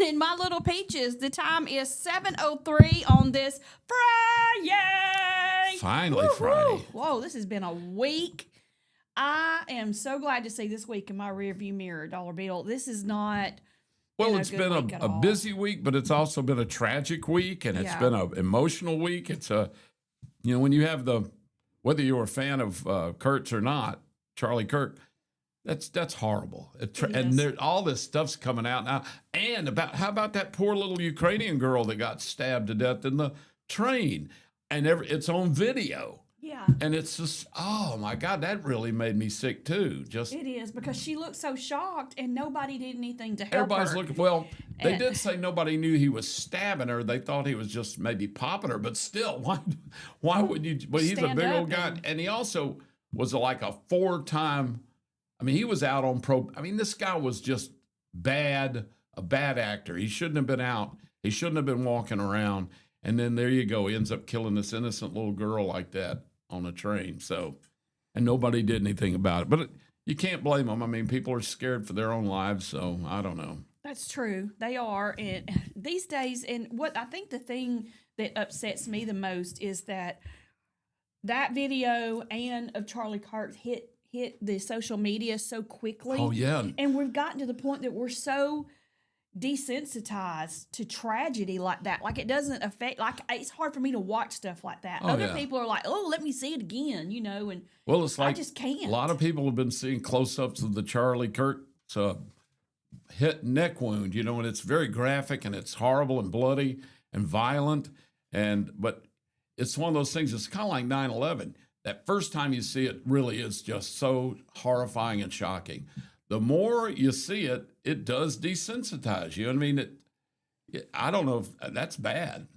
morning, my little peaches. The time is 7:03 on this Friday. Finally, Friday. Whoa, this has been a week. I am so glad to see this week in my rearview mirror, Dollar Bill. This is not. Well, it's been a busy week, but it's also been a tragic week, and it's been an emotional week. It's when you have whether you're a fan of Kurtz or not, Charlie Kirk, that's horrible. And all this stuff's coming out now. And how about that poor little Ukrainian girl that got stabbed to death in the train, and it's on video. Yeah. And it's just, oh my God, that really made me sick too. It is, because she looked so shocked and nobody did anything to help Everybody's her. looking, well, they did say nobody knew he was stabbing her. They thought he was just maybe popping her, but still, why would you? But he's a big old guy. And he also was like a 4-time, he was out on this guy was just a bad actor. He shouldn't have been out. He shouldn't have been walking around. And then there you go. He ends up killing this innocent little girl like that on a train. So, and nobody did anything about it. But you can't blame them. People are scared for their own lives. So I don't know. That's true. They are. And these days, and what I think the thing that upsets me the most is that video and of Charlie Kirk hit the social media so quickly. Oh, yeah. And we've gotten to the point that we're so desensitized to tragedy like that. Like, it doesn't affect, like, it's hard for me to watch stuff like that. Other people are like, oh, let me see it again, and well, it's like I just can't. A lot of people have been seeing close-ups of the Charlie Kirk hit neck wound, and it's very graphic and it's horrible and bloody and violent. But it's one of those things, it's kind of like 9/11. That first time you see it really is just so horrifying and shocking. The more you see it, it does desensitize you. I don't know if that's bad.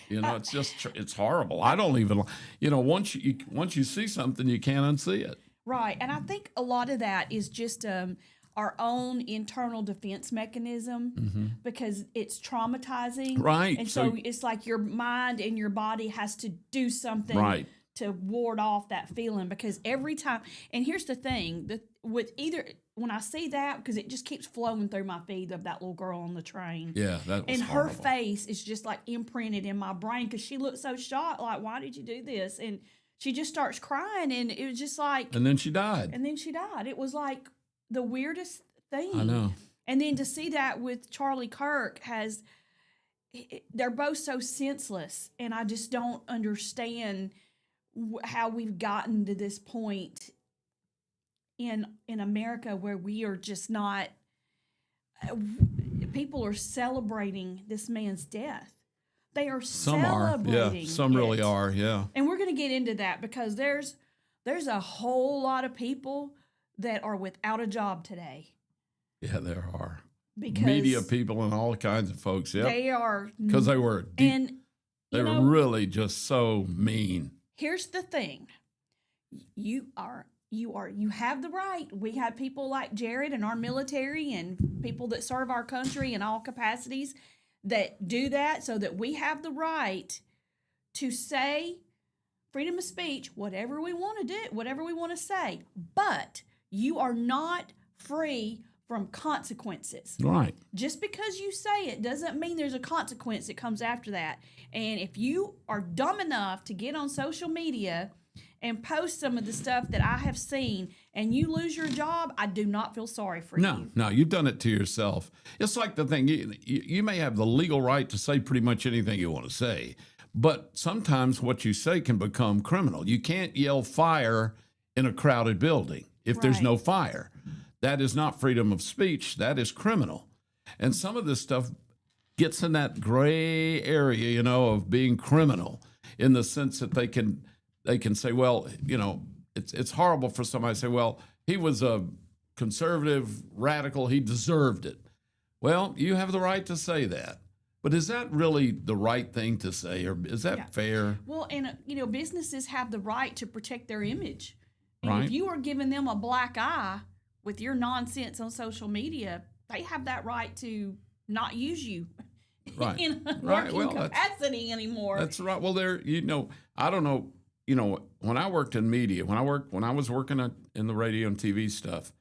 It's just, it's horrible. I don't even, once you see something, you can't unsee it. Right. And I think a lot of that is just our own internal defense mechanism, because it's traumatizing. Right. And so it's like your mind and your body has to do something to ward off that feeling, because every time, and here's the thing, when I see that, because it just keeps flowing through my feed of that little girl on the train. Yeah, that was And horrible. her face is just like imprinted in my brain, because she looked so shocked, like, why did you do this? And she just starts crying, and it was just like... And then she died. It was like the weirdest thing. I know. And then to see that with Charlie Kirk they're both so senseless, and I just don't understand how we've gotten to this point in America where we are just not, people are celebrating this man's death. They are celebrating. Some really are, yeah. And we're going to get into that, because there's a whole lot of people that are without a job today. Yeah, there are. Because media people and all kinds of folks, yeah. They are. Because they were deep, they were really just so mean. Here's the thing. You have the right. We have people like Jared in our military and people that serve our country in all capacities that do that, so that we have the right to say, freedom of speech, whatever we want to do, whatever we want to say. But you are not free from consequences. Right. Just because you say it doesn't mean there's a consequence that comes after that. And if you are dumb enough to get on social media and post some of the stuff that I have seen, and you lose your job, I do not feel sorry for you. No, you've done it to yourself. It's like the thing, you may have the legal right to say pretty much anything you want to say, but sometimes what you say can become criminal. You can't yell fire in a crowded building if there's no fire. That is not freedom of speech. That is criminal. And some of this stuff gets in that gray area, of being criminal, in the sense that they can say, well, it's horrible for somebody to say, well, he was a conservative radical, he deserved it. Well, you have the right to say that. But is that really the right thing to say, or is that fair? Well, and, businesses have the right to protect their image. And right. If you are giving them a black eye with your nonsense on social media, they have that right to not use you in a working capacity anymore. That's right. Well, I don't know, when I worked in media, when I was working in the radio and TV stuff,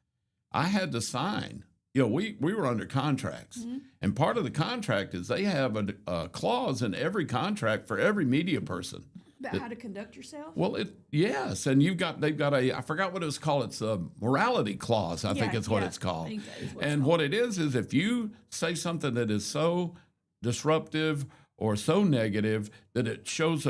I had to sign we were under contracts, and part of the contract is they have a clause in every contract for every media person About how to conduct yourself? Well, yes, and they've got I forgot what it was called. It's a morality clause, I think it's what it's called. I think that is what And it's what it is if you say something that is so disruptive or so negative that it shows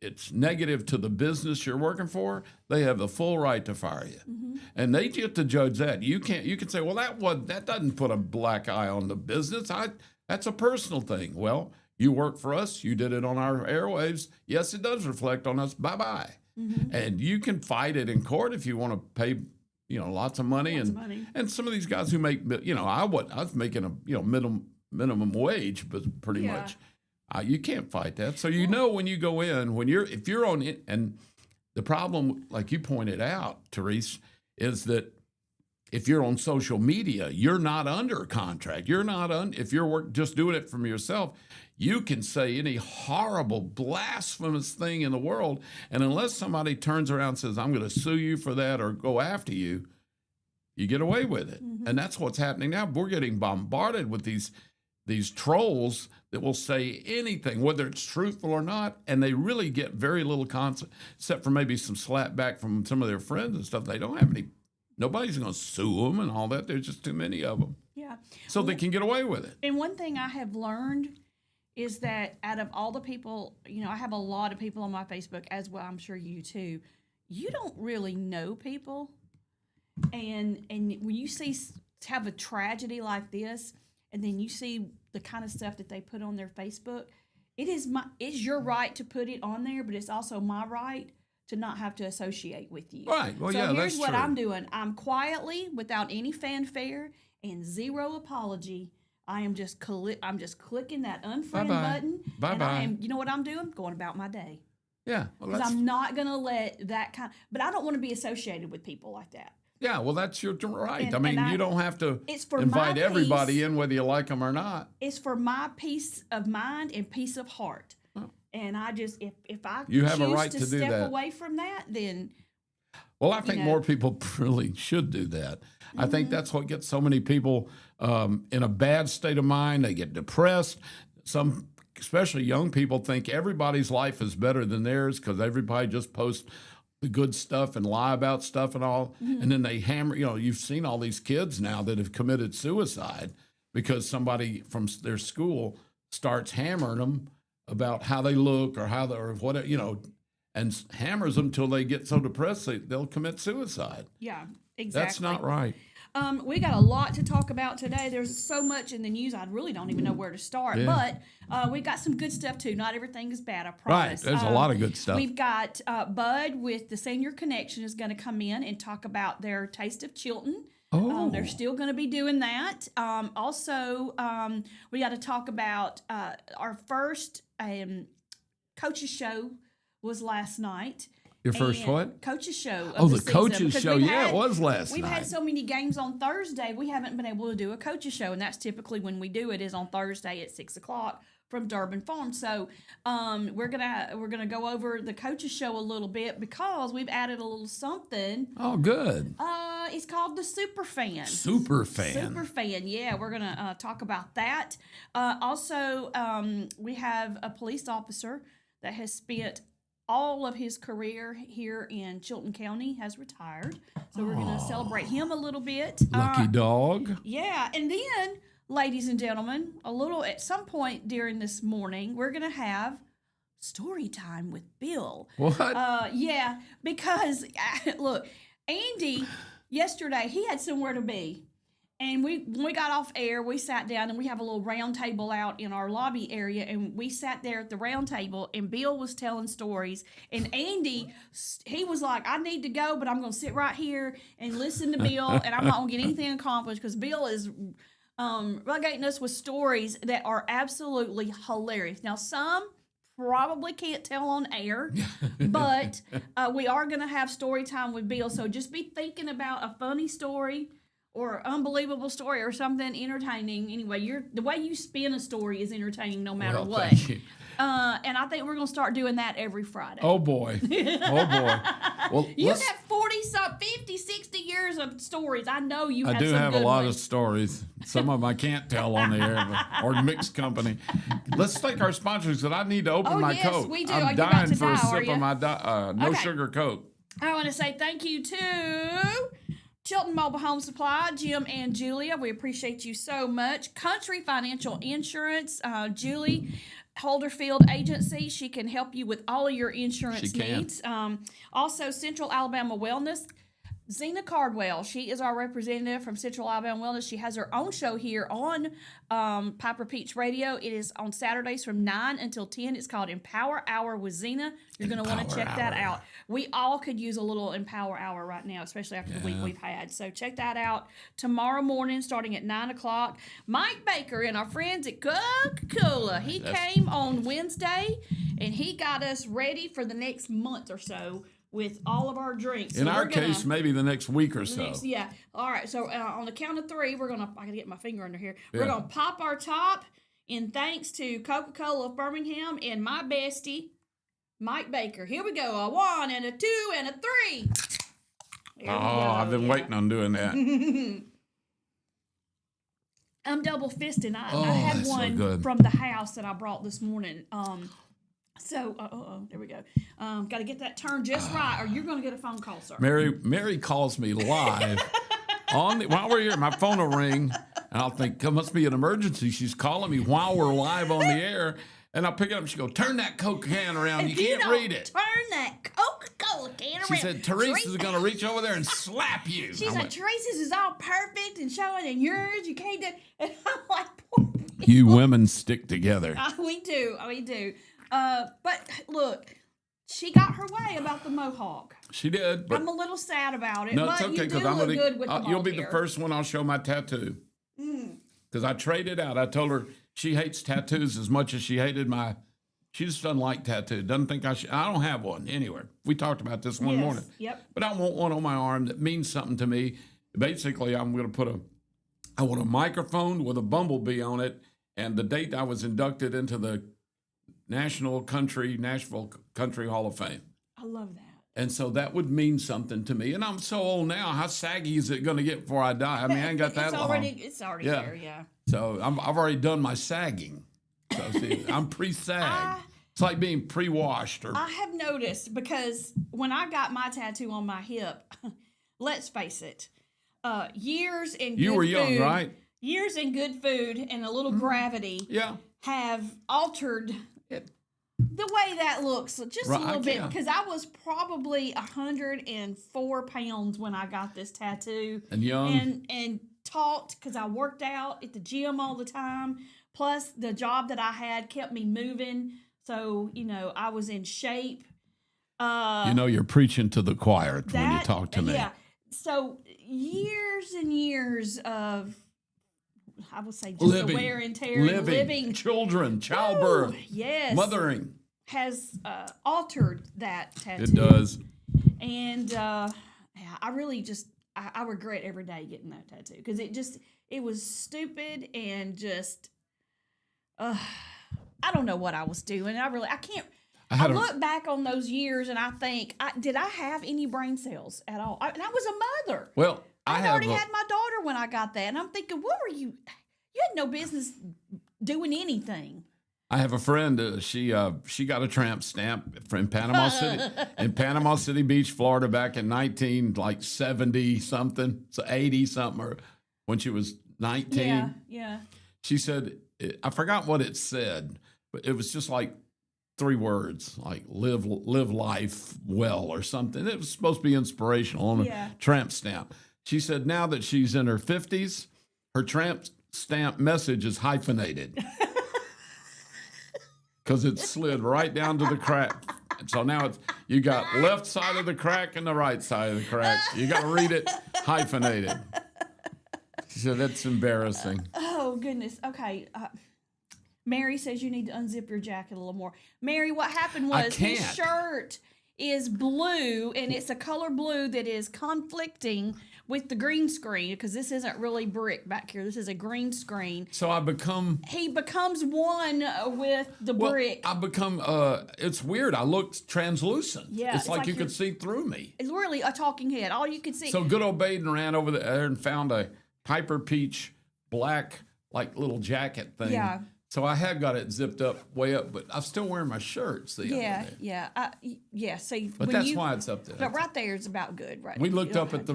it's negative to the business you're working for, they have the full right to fire you, and they get to judge that. You can say, well, that doesn't put a black eye on the business. That's a personal thing. Well, you work for us. You did it on our airwaves. Yes, it does reflect on us. Bye-bye. And you can fight it in court if you want to pay, lots of money. And some of these guys who make, I was making a, minimum wage, but pretty much. You can't fight that. So when you go in, if you're on it, and the problem, like you pointed out, Therese, is that if you're on social media, you're not under contract. You're not if you're just doing it from yourself, you can say any horrible, blasphemous thing in the world, and unless somebody turns around and says, I'm going to sue you for that or go after you, you get away with it. And that's what's happening now. We're getting bombarded with these trolls that will say anything, whether it's truthful or not, and they really get very little except for maybe some slap back from some of their friends and stuff. They don't have any. Nobody's going to sue them and all that. There's just too many of them. Yeah. So they can get away with it. And one thing I have learned is that out of all the people, I have a lot of people on my Facebook as well. I'm sure you too. You don't really know people, and when you have a tragedy like this, and then you see the kind of stuff that they put on their Facebook, it's your right to put it on there, but it's also my right to not have to associate with you. Right. Well, so yeah, here's that's what true. I'm doing. I'm quietly, without any fanfare and zero apology, I'm just clicking that unfriend button. Bye-bye. You know what I'm doing? Going about my day. Yeah. Well, Because I'm not going to let that but I don't want to be associated with people like that. Yeah, well, that's your right. And you don't have to it's for invite my everybody peace. in, whether you like them or not. It's for my peace of mind and peace of heart. Oh. And I just, if I You have a choose right to to do step that. away from that, then Well, I think more people really should do that. I think that's what gets so many people in a bad state of mind. They get depressed. Some, especially young people, think everybody's life is better than theirs because everybody just posts the good stuff and lie about stuff and all. And then they hammer, you've seen all these kids now that have committed suicide because somebody from their school starts hammering them about how they look or how they or what, and hammers them till they get so depressed they'll commit suicide. yeah, exactly. That's not right. We got a lot to talk about today. There's so much in the news, I really don't even know where to start. Yeah. But we got some good stuff, too. Not everything is bad, I promise. Right. There's a lot of good stuff. We've got Bud with the Senior Connection is going to come in and talk about their Taste of Chilton. Oh. They're still going to be doing that. Also, we got to talk about our first coaches show was last night. Your first And what? Coaches show. Oh, Of the season, coaches because show. we've Yeah, it had- was last We've night. had so many games on Thursday, we haven't been able to do a coaches show, and that's typically when we do it is on Thursday at 6:00 from Durbin Farm. So we're gonna go over the coaches show a little bit because we've added a little something. Oh, good. It's called the Super Fan. Super fan. Super Fan, yeah. We're going to talk about that. Also, we have a police officer that has spent all of his career here in Chilton County, has retired. So we're going to celebrate him a little bit. Lucky dog. Yeah, and then, ladies and gentlemen, at some point during this morning, we're going to have story time with Bill. What? Yeah, because, look, Andy, yesterday, he had somewhere to be. And when we got off air, we sat down and we have a little round table out in our lobby area. And we sat there at the round table and Bill was telling stories. And Andy, he was like, I need to go, but I'm going to sit right here and listen to Bill. And I'm not going to get anything accomplished because Bill is relegating us with stories that are absolutely hilarious. Now, some probably can't tell on air, but we are going to have story time with Bill. So just be thinking about a funny story or unbelievable story or something entertaining. Anyway, the way you spin a story is entertaining no matter what. Thank you. And I think we're going to start doing that every Friday. Oh, boy. Oh, boy. Well, You have 40, 50, 60 years of stories. I know you I have do some have a good lot of ones. stories. Some of them I can't tell on the air, or mixed company. Let's thank our sponsors that I need to open my yes, Coke. we do. Are I'm you about dying to for a die, are sip you? of my no Okay. sugar Coke. I want to say thank you to Chilton Mobile Home Supply, Jim and Julia. We appreciate you so much. Country Financial Insurance, Julie Holderfield Agency. She can help you with all of your insurance needs. Also, Central Alabama Wellness. Zena Cardwell, she is our representative from Central Alabama Wellness. She has her own show here on Piper Peach Radio. It is on Saturdays from 9 until 10. It's called Empower Hour with Zena. You're going to want to check that out. We all could use a little Empower Hour right now, especially after the week we've had. So check that out tomorrow morning starting at 9 o'clock. Mike Baker and our friends at Coca-Cola. He came on Wednesday, and he got us ready for the next month or so with all of our drinks. In our case, maybe the next week or so. Yeah. All right. So on the count of three, I got to get my finger under here. We're going to pop our top in thanks to Coca-Cola of Birmingham and my bestie, Mike Baker. Here we go. A 1 and a 2 and a 3. I've been waiting on doing that. I'm double fisting. I had one so from the house that I brought this morning. So, there we go. Got to get that turned just right, or you're going to get a phone call, sir. Mary calls me live while we're here. My phone will ring, and I'll think, it must be an emergency. She's calling me while we're live on the air, and I'll pick it up, and she goes, turn that Coke can around. You can't read it. Turn that Coca-Cola can around. She said, Teresa's going to reach over there and slap you. She's like, Teresa's is all perfect and showing, and yours, you can't do. And I'm like, poor people. You women stick together. We do. But look, she got her way about the mohawk. She did. But I'm a little sad about it. no, but it's okay because I'm gonna. Good with the you'll be the first one I'll show my tattoo. Because I traded out. I told her she hates tattoos as much as she hated my. She just doesn't like tattoos. Doesn't think I should. I don't have one anywhere. We talked about this one morning. Yep. But I want one on my arm that means something to me. Basically, I'm going to put I want a microphone with a bumblebee on it, and the date I was inducted into the Nashville Country Hall of Fame. I love that. And so that would mean something to me. And I'm so old now. How saggy is it going to get before I die? I mean, I ain't got that long. It's already there, yeah. So I've already done my sagging. So see, I'm pre-sag. It's like being pre-washed. I have noticed because when I got my tattoo on my hip, let's face it, years in good food. You were young, right? Years in good food and a little gravity have altered the way that looks just a little bit, because I was probably 104 pounds when I got this tattoo, and young and taught because I worked out at the gym all the time. Plus, the job that I had kept me moving, so I was in shape. You're preaching to the choir when you talk to me. Yeah. So years and years of, I would say, just the wear and tear, living, children, childbirth, mothering has altered that tattoo. It does. And I really just I regret every day getting that tattoo because it was stupid and just I don't know what I was doing. I can't. I look back on those years and I think, did I have any brain cells at all? And I was a mother. Well, I already had my daughter when I got that, and I'm thinking, what were you? You had no business doing anything. I have a friend. She got a tramp stamp in Panama City, in Panama City Beach, Florida, back in 1970 something, so 80 something, or when she was 19. Yeah. She said, I forgot what it said, but it was just like 3 words, like live life well or something. It was supposed to be inspirational on a tramp stamp. She said now that she's in her 50s, her tramp stamp message is hyphenated because it slid right down to the crack. And so now you got left side of the crack and the right side of the crack. You got to read it hyphenated. She said that's embarrassing. Oh goodness. Okay. Mary says you need to unzip your jacket a little more. Mary, what happened was his shirt is blue, and it's a color blue that is conflicting with the green screen, because this isn't really brick back here. This is a green screen. So He becomes one with the brick. I become, it's weird. I look translucent. Yeah, it's like you could see through me. It's really a talking head. All you could see. So good old Baden ran over there and found a Piper Peach black, like little jacket thing. Yeah. So I have got it zipped up way up, but I'm still wearing my shirt. See, yeah, yeah. See, but that's why it's up there. But right there is about good, right? We looked up at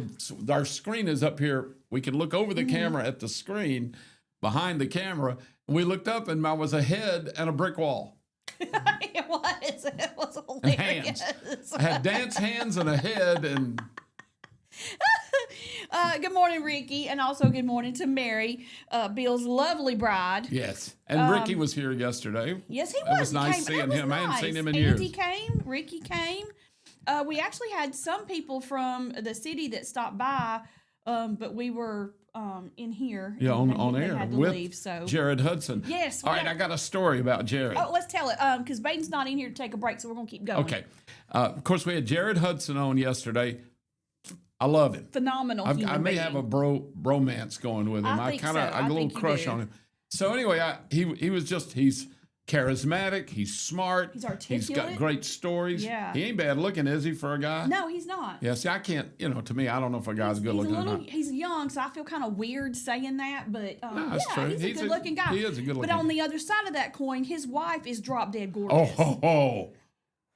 our screen is up here. We can look over the camera at the screen behind the camera. And we looked up and I was a head and a brick wall. It was hilarious. And hands. I had dance hands and a head and... Good morning, Ricky, and also good morning to Mary, Bill's lovely bride. Yes, and Ricky was here yesterday. Yes, he was. It was nice seeing him. I hadn't seen him in Andy years. came. Ricky came. We actually had some people from the city that stopped by, but we were in here. Yeah, and on they air had to with leave, so. Jared Hudson. Yes. All right, I got a story about Jared. Oh, let's tell it, because Baden's not in here to take a break, so we're going to keep going. Okay. Of course, we had Jared Hudson on yesterday. I love him. Phenomenal human I may being. have a bromance going with him. I got a little crush on him. So anyway, he's charismatic. He's smart. He's articulate. He's got great stories. Yeah. He ain't bad looking, is he, for a guy? No, he's not. Yeah, see, I can't, to me, I don't know if a guy's good looking or not. He's young, so I feel kind of weird saying that, but No, that's true. he's a good looking guy. He is a good looking But on the other side of that coin, his wife is drop dead Oh, gorgeous. ho, ho.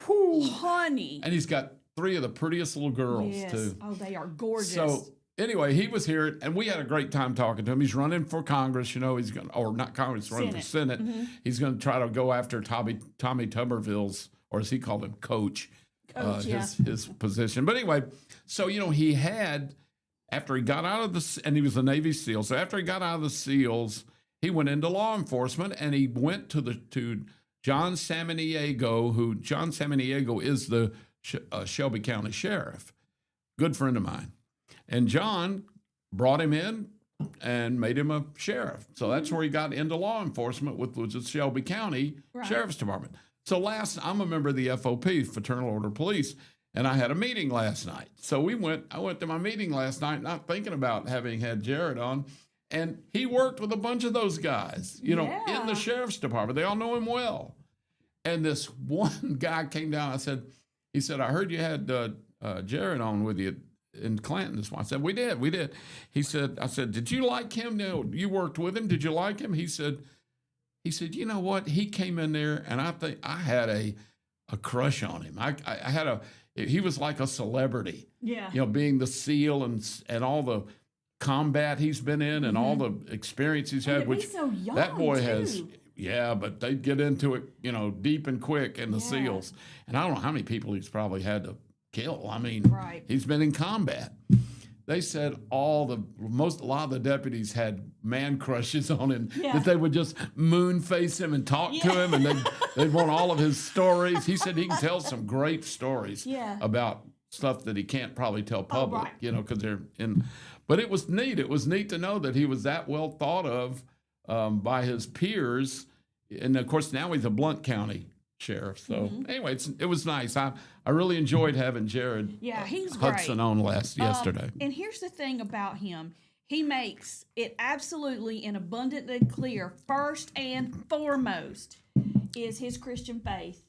Whew. Honey. And he's got 3 of the prettiest little girls, Yes. too. Oh, they are gorgeous. So anyway, he was here, and we had a great time talking to him. He's running for Congress, he's going, or not Congress, he's running for Senate. Mm-hmm. He's going to try to go after Tommy Tuberville's, or as he called him, coach, his position. But anyway, so he had, after he got out of and he was a Navy SEAL. So after he got out of the SEALs, he went into law enforcement, and he went to John Samaniego, who John Samaniego is the Shelby County Sheriff, good friend of mine. And John brought him in and made him a sheriff. So that's where he got into law enforcement with the Shelby County Sheriff's Department. So I'm a member of the FOP, Fraternal Order Police, and I had a meeting last night. So I went to my meeting last night, not thinking about having had Jared on, and he worked with a bunch of those guys, in the Sheriff's Department. They all know him well. And this one guy came down, he said, I heard you had Jared on with you in Clanton this morning. I said, we did. I said, did you like him? No, you worked with him. Did you like him? He said, you know what? He came in there, and I think I had a crush on him. He was like a celebrity. Yeah. Being the SEAL and all the combat he's been in and all the experience he's had, which so young, that boy too. has. Yeah, but they'd get into it, deep and quick in the SEALs. And I don't know how many people he's probably had to kill. I mean, he's been in combat. They said a lot of the deputies had man crushes on him, that they would just moon face him and talk to him, and they'd want all of his stories. He said he can tell some great stories about stuff that he can't probably tell public, because they're in. But it was neat. It was neat to know that he was that well thought of by his peers. And of course, now he's a Blount County sheriff. So anyway, it was nice. I really enjoyed having Jared he's Hudson great. on yesterday. And here's the thing about him. He makes it absolutely and abundantly clear, first and foremost, is his Christian faith.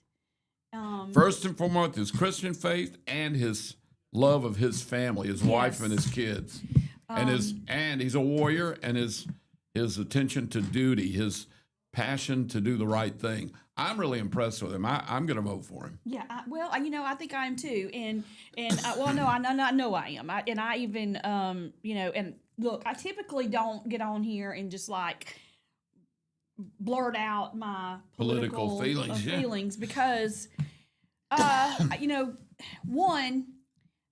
First and foremost, his Christian faith and his love of his family, his wife and his kids. And he's a warrior, and his attention to duty, his passion to do the right thing. I'm really impressed with him. I'm going to vote for him. Yeah, I think I am too. And I know I am. I even, and look, I typically don't get on here and just like blurt out my political feelings because, one,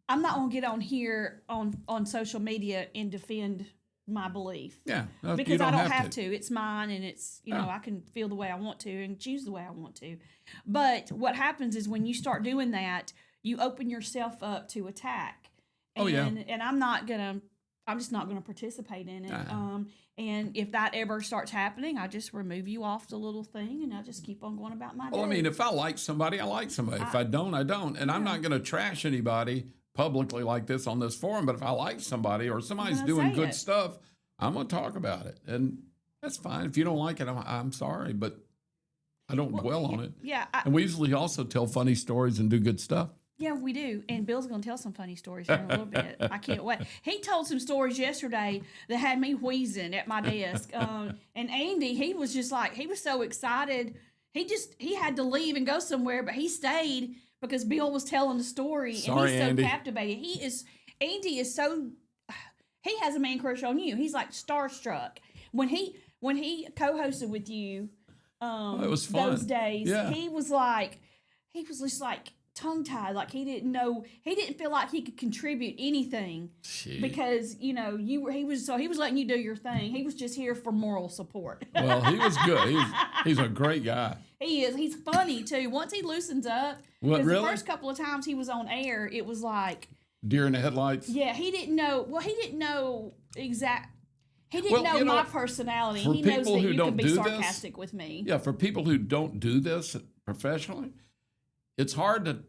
I'm not going to get on here on social media and defend my belief. Yeah. Because I don't have to. It's mine, and it's, I can feel the way I want to and choose the way I want to. But what happens is when you start doing that, you open yourself up to attack. And, and I'm not going to, I'm just not going to participate in it. Uh-huh. And if that ever starts happening, I just remove you off the little thing, and I just keep on going about my day. Well, I mean, if I like somebody, I like somebody. If I don't, I don't. And I'm not going to trash anybody publicly like this on this forum. But if I like somebody or somebody's doing good stuff, I'm going to talk about it. And that's fine. If you don't like it, I'm sorry. But I don't dwell on it. Yeah. And we usually also tell funny stories and do good stuff. Yeah, we do. And Bill's going to tell some funny stories here in a little bit. I can't wait. He told some stories yesterday that had me wheezing at my desk. And Andy, he was just like, he was so excited. He had to leave and go somewhere, but he stayed because Bill was telling the story. Sorry, and he's so Andy. captivated. Andy is so, he has a man crush on you. He's like starstruck. When he co-hosted with you it was fun. those days, Yeah. he was just like, tongue-tied, like he didn't feel like he could contribute anything. Gee. Because he was letting you do your thing. He was just here for moral support. Well, he was good. He's a great guy. He's funny too. Once he loosens up, What, because really? the first couple of times he was on air, it was like, Deer in the headlights. yeah, he didn't know my personality. for He knows people that who you don't can be do this- sarcastic with me. Yeah, for people who don't do this professionally, it's hard to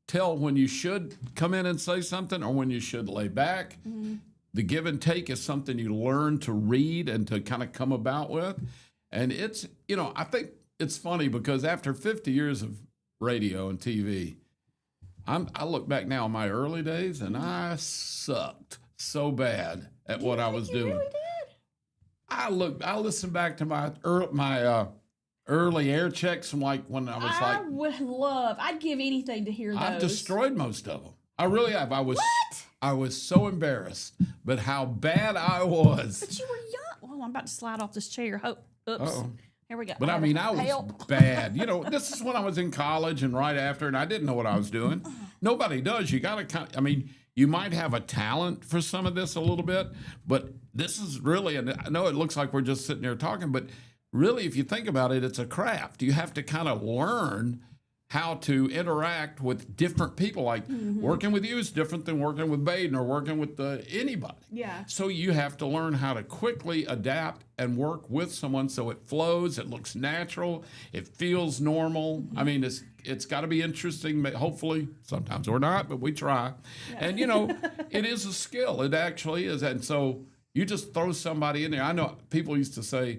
tell when you should come in and say something or when you should lay back. Mm-hmm. The give and take is something you learn to read and to kind of come about with. And it's, I think it's funny because after 50 years of radio and TV, I look back now on my early days and I sucked so bad at what I was doing. You really did? I listened back to my early air checks from like when I was I'd give anything to hear those. I've destroyed most of them. I really have. I was so embarrassed, but how bad I was. But you were young. Well, I'm about to slide off this chair. Oops. Uh-oh. Here we go. But I mean, I was Help. bad. This is when I was in college and right after, and I didn't know what I was doing. Nobody does. You got to you might have a talent for some of this a little bit, but this is really, and I know it looks like we're just sitting here talking, but really, if you think about it, it's a craft. You have to kind of learn how to interact with different people. Like working with you is different than working with Baden or working with anybody. Yeah. So you have to learn how to quickly adapt and work with someone so it flows, it looks natural, it feels normal. I mean, it's got to be interesting, hopefully. Sometimes we're not, but we try. Yeah. And, it is a skill. It actually is. And so you just throw somebody in there. I know people used to say,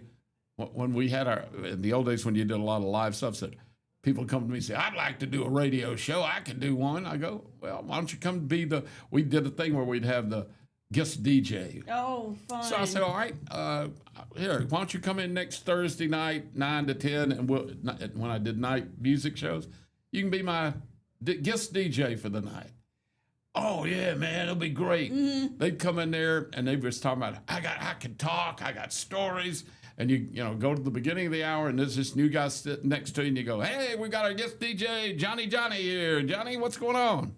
when we had in the old days when you did a lot of live stuff, said, people come to me and say, I'd like to do a radio show. I can do one. I go, well, why don't you come we did a thing where we'd have the guest DJ. Oh, fun. So I said, all right, here, why don't you come in next Thursday night, 9 to 10, and when I did night music shows, you can be my guest DJ for the night. Oh, yeah, man, it'll be great. Mm-hmm. They'd come in there, and they were just talking about, I can talk, I got stories. And you go to the beginning of the hour, and there's this new guy sitting next to you, and you go, hey, we got our guest DJ, Johnny here. Johnny, what's going on?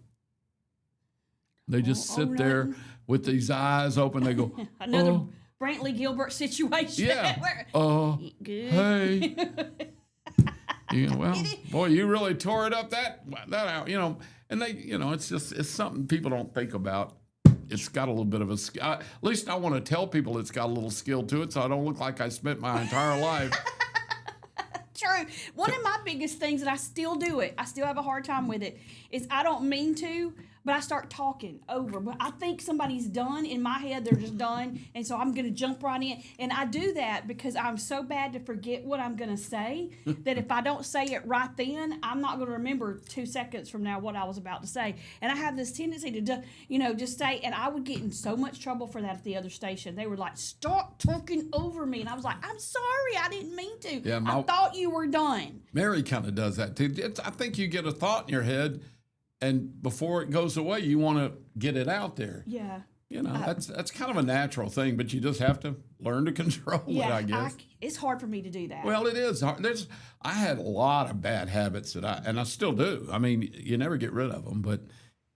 They just sit there with these eyes open. They go, another Brantley Gilbert situation. Yeah. Good. Hey. Well, boy, you really tore it up that out, And they, it's something people don't think about. It's got a little bit of a skill. At least I want to tell people it's got a little skill to it so I don't look like I spent my entire life. True. One of my biggest things, and I still do it, I still have a hard time with it, is I don't mean to, but I start talking over. But I think somebody's done. In my head, they're just done. And so I'm going to jump right in. And I do that because I'm so bad to forget what I'm going to say that if I don't say it right then, I'm not going to remember 2 seconds from now what I was about to say. And I have this tendency to, just say, and I would get in so much trouble for that at the other station. They were like, stop talking over me. And I was like, I'm sorry. I didn't mean to. Yeah, I thought you were done. Mary kind of does that too. I think you get a thought in your head, and before it goes away, you want to get it out there. Yeah. That's kind of a natural thing, but you just have to learn to control it, I guess. It's hard for me to do that. Well, it is hard. I had a lot of bad habits and I still do. I mean, you never get rid of them, but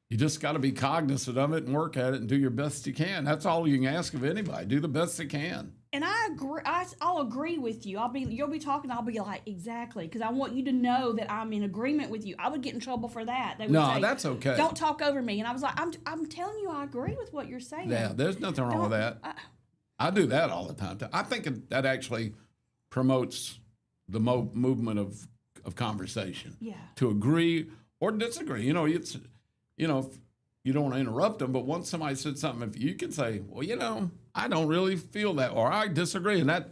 you just got to be cognizant of it and work at it and do your best you can. That's all you can ask of anybody. Do the best you can. And I agree. I'll agree with you. You'll be talking. I'll be like, exactly, because I want you to know that I'm in agreement with you. I would get in trouble for that. They would No, say, that's okay. Don't talk over me. And I was like, I'm telling you, I agree with what you're saying. Yeah, there's nothing wrong with that. I do that all the time. I think that actually promotes the movement of conversation. Yeah. To agree or disagree. You know, if you don't want to interrupt them, but once somebody said something, if you can say, well, I don't really feel that, or I disagree. And that,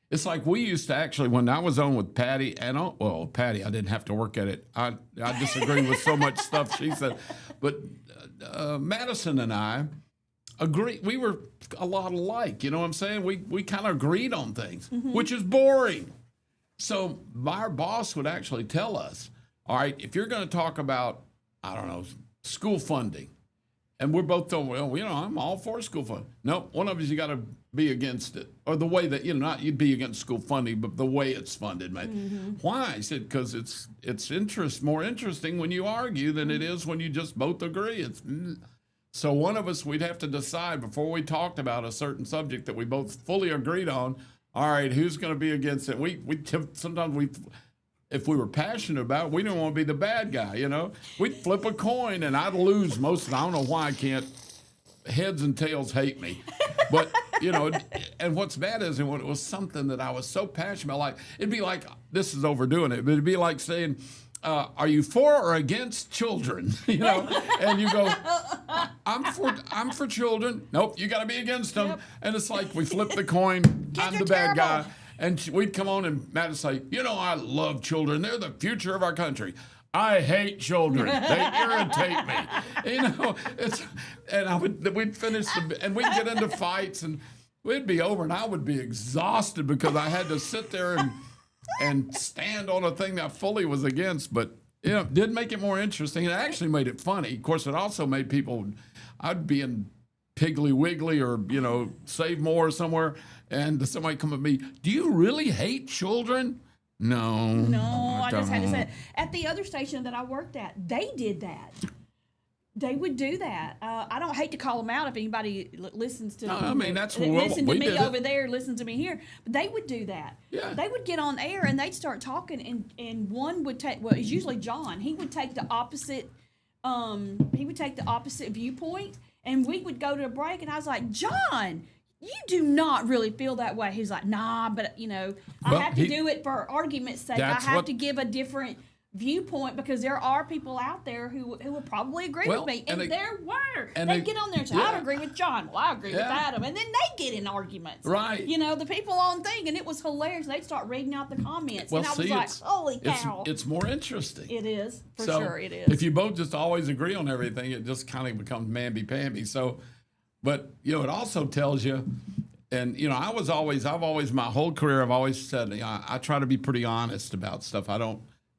it's like we used to actually, when I was on with Patty, Patty, I didn't have to work at it. I disagree with so much stuff she said. But Madison and I agree. We were a lot alike. You know what I'm saying? We kind of agreed on things, which is boring. So our boss would actually tell us, all right, if you're going to talk about, I don't know, school funding, and we're both told, well, I'm all for school funding. No, one of us, you got to be against it. Or the way that, not you'd be against school funding, but the way it's funded, mate. Why? I said, because it's more interesting when you argue than it is when you just both agree. So one of us, we'd have to decide before we talked about a certain subject that we both fully agreed on, all right, who's going to be against it? Sometimes if we were passionate about it, we didn't want to be the bad guy, We'd flip a coin, and I'd lose most of it. I don't know why I can't. Heads and tails hate me. But, and what's bad is when it was something that I was so passionate about, like, it'd be like, this is overdoing it, but it'd be like saying, are you for or against children? And you go, I'm for children. Nope, you got to be against them. Yep. And it's like we flip the coin. I'm the bad guy. And we'd come on and Matt would say, I love children. They're the future of our country. I hate children. They irritate me. We'd finish and we'd get into fights and we'd be over and I would be exhausted because I had to sit there and stand on a thing that I fully was against. But, it did make it more interesting. It actually made it funny. Of course, it also made I'd be in Piggly Wiggly or, Save More somewhere, and somebody come at me, do you really hate children? No, I just had to say it. At the other station that I worked at, they did that. They would do that. I don't hate to call them out if anybody listens to that's what listen to we me did over there, listen to me here. But they would do that. Yeah. They would get on air and they'd start talking, and one would take. Well, it's usually John. He would take the opposite. Viewpoint, and we would go to a break, and I was like, John, you do not really feel that way. He's like, nah, but I have to do it for argument's sake. I have to give a different viewpoint because there are people out there who would probably agree with me, and there were. And they get on there and say, I agree with John. Well, I agree with Adam, and then they get in arguments. Right. The people on thing, and it was hilarious. They'd start reading out the comments, and I was like, holy cow. It's more interesting. It is, for sure it is. If you both just always agree on everything, it just kind of becomes mamby-pamby. So, but, it also tells you, and, I've always, my whole career, I've always said, I try to be pretty honest about stuff.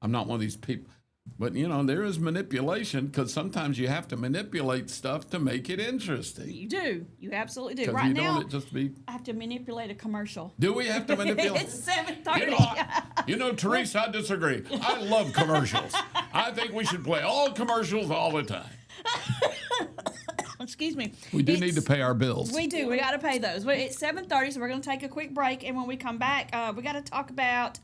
I'm not one of these people. But, there is manipulation because sometimes you have to manipulate stuff to make it interesting. You do. You absolutely do. Right Right now, I have to manipulate a commercial. Do we have to manipulate? It's 7:30. Teresa, I disagree. I love commercials. I think we should play all commercials all the time. Excuse me. We need to pay our bills. We do. We got to pay those. It's 7:30, so we're going to take a quick break. And when we come back, we got to talk about...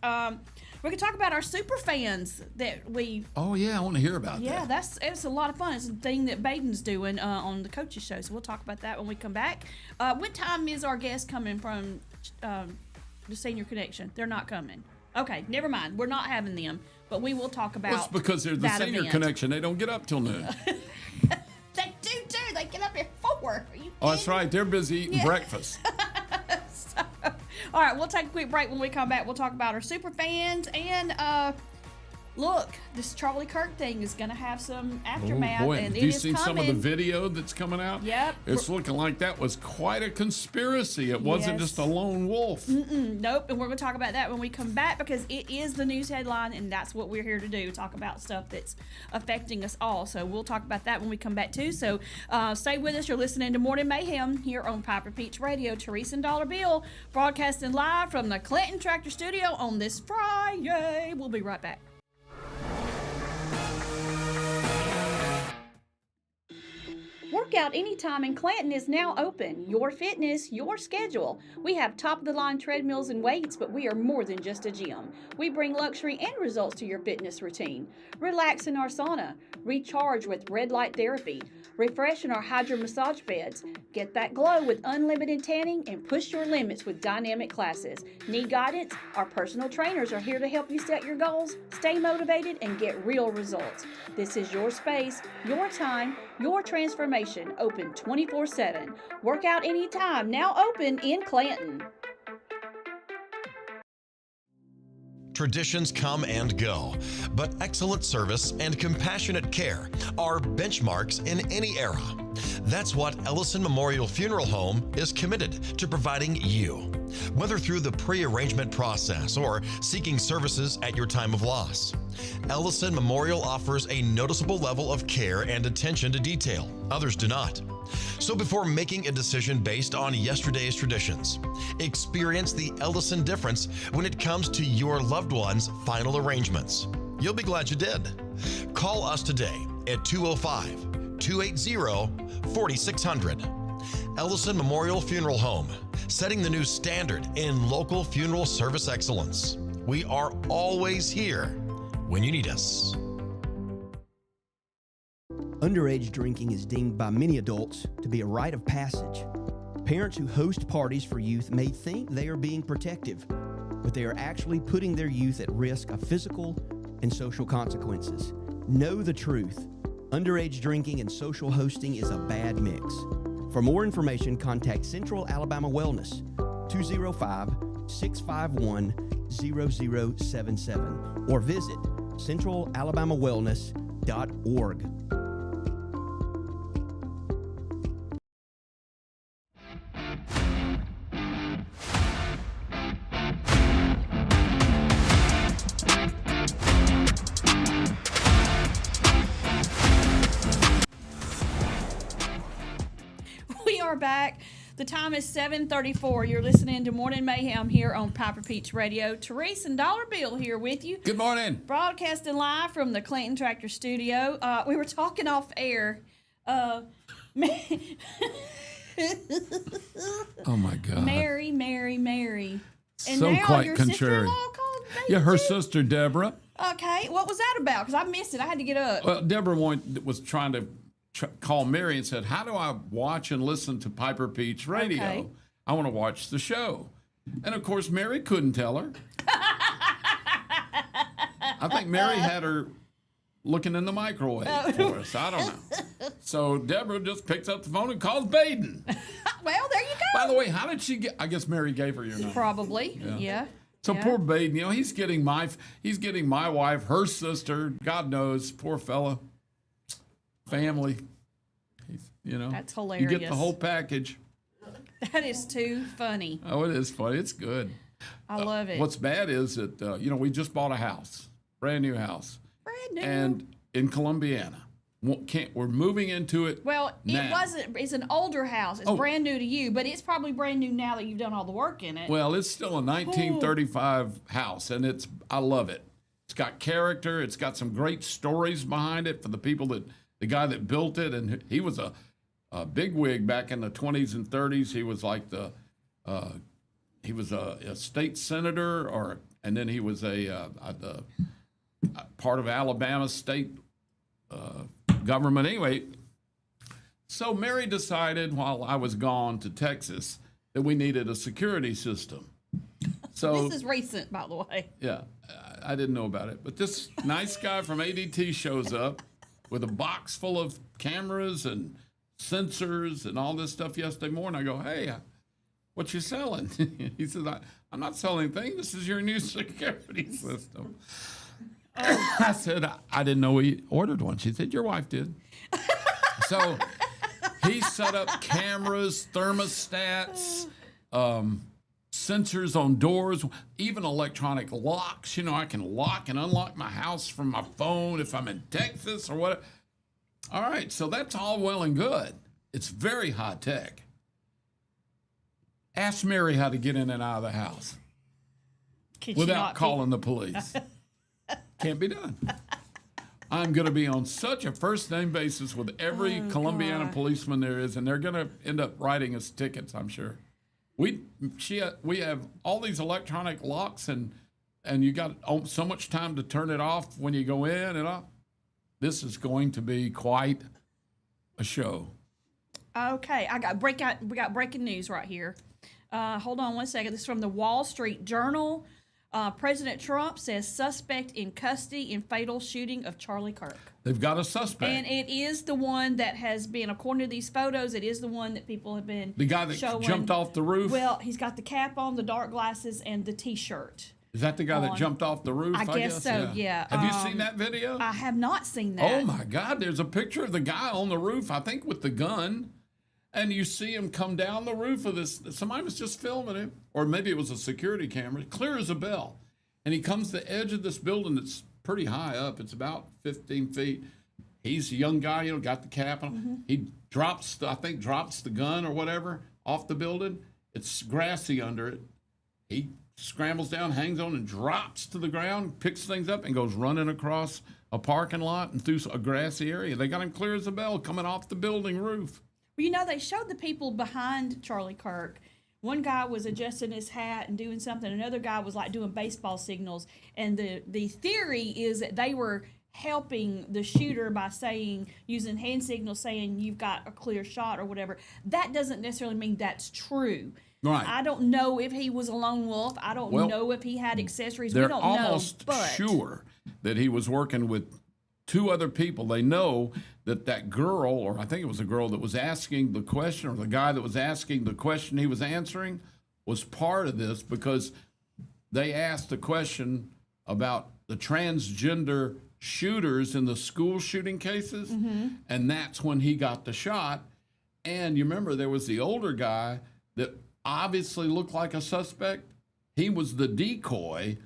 we're going to talk about our super fans that we... Oh, yeah, I want to hear about that. Yeah, it's a lot of fun. It's a thing that Baden's doing on the Coaches Show, so we'll talk about that when we come back. What time is our guest coming from the Senior Connection? They're not coming. Okay, never mind. We're not having them, but we will talk about it's because they're the Senior Connection. They don't get up till noon. They do, too. They get up at 4. Are you kidding? Oh, that's right. They're busy eating breakfast. All right, we'll take a quick break. When we come back, we'll talk about our super fans. And look, this Charlie Kirk thing is going to have some aftermath. Oh, boy. And Have you seen some of the video that's coming out? Yep. It's looking like that was quite a conspiracy. It wasn't just a lone wolf. Nope. And we're going to talk about that when we come back because it is the news headline, and that's what we're here to do, talk about stuff that's affecting us all. So we'll talk about that when we come back, too. So stay with us. You're listening to Morning Mayhem here on Piper Peach Radio. Teresa and Dollar Bill broadcasting live from the Clinton Tractor Studio on this Friday. We'll be right back. Workout Anytime in Clanton is now open. Your fitness, your schedule. We have top-of-the-line treadmills and weights, but we are more than just a gym. We bring luxury and results to your fitness routine. Relax in our sauna. Recharge with red light therapy. Refresh in our hydro massage beds. Get that glow with unlimited tanning and push your limits with dynamic classes. Need guidance? Our personal trainers are here to help you set your goals, stay motivated, and get real results. This is your space, your time, your transformation, open 24/7. Workout Anytime, now open in Clanton. Traditions come and go, but excellent service and compassionate care are benchmarks in any era. That's what Ellison Memorial Funeral Home is committed to providing you, whether through the pre-arrangement process or seeking services at your time of loss. Ellison Memorial offers a noticeable level of care and attention to detail. Others do not. So before making a decision based on yesterday's traditions, experience the Ellison difference when it comes to your loved one's final arrangements. You'll be glad you did. Call us today at 205-280-4600. Ellison Memorial Funeral Home, setting the new standard in local funeral service excellence. We are always here when you need us. Underage drinking is deemed by many adults to be a rite of passage. Parents who host parties for youth may think they are being protective, but they are actually putting their youth at risk of physical and social consequences. Know the truth. Underage drinking and social hosting is a bad mix. For more information, contact Central Alabama Wellness, 205-651-0077, or visit centralalabamawellness.org. We are back. The time is 7:34. You're listening to Morning Mayhem here on Piper Peach Radio. Therese and Dollar Bill here with you. Good morning. Broadcasting live from the Clinton Tractor Studio. We were talking off air. Oh my God. Mary. And So now quite your contrary. sister-in-law called me Yeah, her too? sister Deborah. Okay, what was that about? Because I missed it. I had to get up. Well, Deborah was trying to call Mary and said, "How do I watch and listen to Piper Peach Radio? Okay. I want to watch the show." And of course, Mary couldn't tell her. I think Mary had her looking in the microwave for us. I don't know. So Deborah just picks up the phone and calls Baden. Well, there you go. By the way, how did she get? I guess Mary gave her your number. Probably. Yeah. So Yeah. poor Baden, he's getting my wife, her sister, God knows, poor fella, family. That's You get hilarious. the whole package. That is too funny. Oh, it is funny. It's good. I love it. What's bad is that we just bought a house, brand new house, Brand new. and in Columbiana. We're moving into it. Well, now. it wasn't. It's an older house. It's brand new to you, but it's probably brand new now that you've done all the work in it. Well, it's still a 1935 house, and I love it. It's got character. It's got some great stories behind it for the the guy that built it, and he was a bigwig back in the 20s and 30s. He was like he was a state senator, and then he was a part of Alabama state government. Anyway, so Mary decided while I was gone to Texas that we needed a security system. So this is recent, by the way. yeah, I didn't know about it, but this nice guy from ADT shows up with a box full of cameras and sensors and all this stuff yesterday morning. I go, "Hey, what you selling?" He says, "I'm not selling anything. This is your new security system." I said, I didn't know we ordered one. She said, "Your wife did." So he set up cameras, thermostats, sensors on doors, even electronic locks. I can lock and unlock my house from my phone if I'm in Texas or whatever. All right, so that's all well and good. It's very high tech. Ask Mary how to get in and out of the house Could you without not calling the police. Can't be done. I'm going to be on such a first name basis with every Columbiana policeman there is, and they're going to end up writing us tickets, I'm sure. We have all these electronic locks, and you got so much time to turn it off when you go in and off. This is going to be quite a show. Okay, we got breaking news right here. Hold on one second. This is from the Wall Street Journal. President Trump says suspect in custody in fatal shooting of Charlie Kirk. They've got a suspect. And it is the one that has been, according to these photos, it is the one that people have been The guy that showing. jumped off the roof? Well, he's got the cap on, the dark glasses, and the T-shirt. Is that the guy that jumped off the roof? I guess so, yeah. Have you seen that video? I have not seen that. Oh, my God. There's a picture of the guy on the roof, I think with the gun. And you see him come down the roof of this. Somebody was just filming him. Or maybe it was a security camera. Clear as a bell. And he comes to the edge of this building that's pretty high up. It's about 15 feet. He's a young guy, got the cap on. Mm-hmm. He drops the gun or whatever off the building. It's grassy under it. He scrambles down, hangs on, and drops to the ground, picks things up, and goes running across a parking lot and through a grassy area. They got him clear as a bell coming off the building roof. Well, they showed the people behind Charlie Kirk. One guy was adjusting his hat and doing something. Another guy was like doing baseball signals. And the theory is that they were helping the shooter by using hand signals, saying you've got a clear shot or whatever. That doesn't necessarily mean that's true. Right. I don't know if he was a lone wolf. I don't know if he had accessories. We They're don't almost know. sure that he was working with two other people. They know that girl, or I think it was a girl that was asking the question, or the guy that was asking the question he was answering, was part of this, because they asked a question about the transgender shooters in the school shooting cases, and that's when he got the shot. And you remember there was the older guy that obviously looked like a suspect. He was the decoy,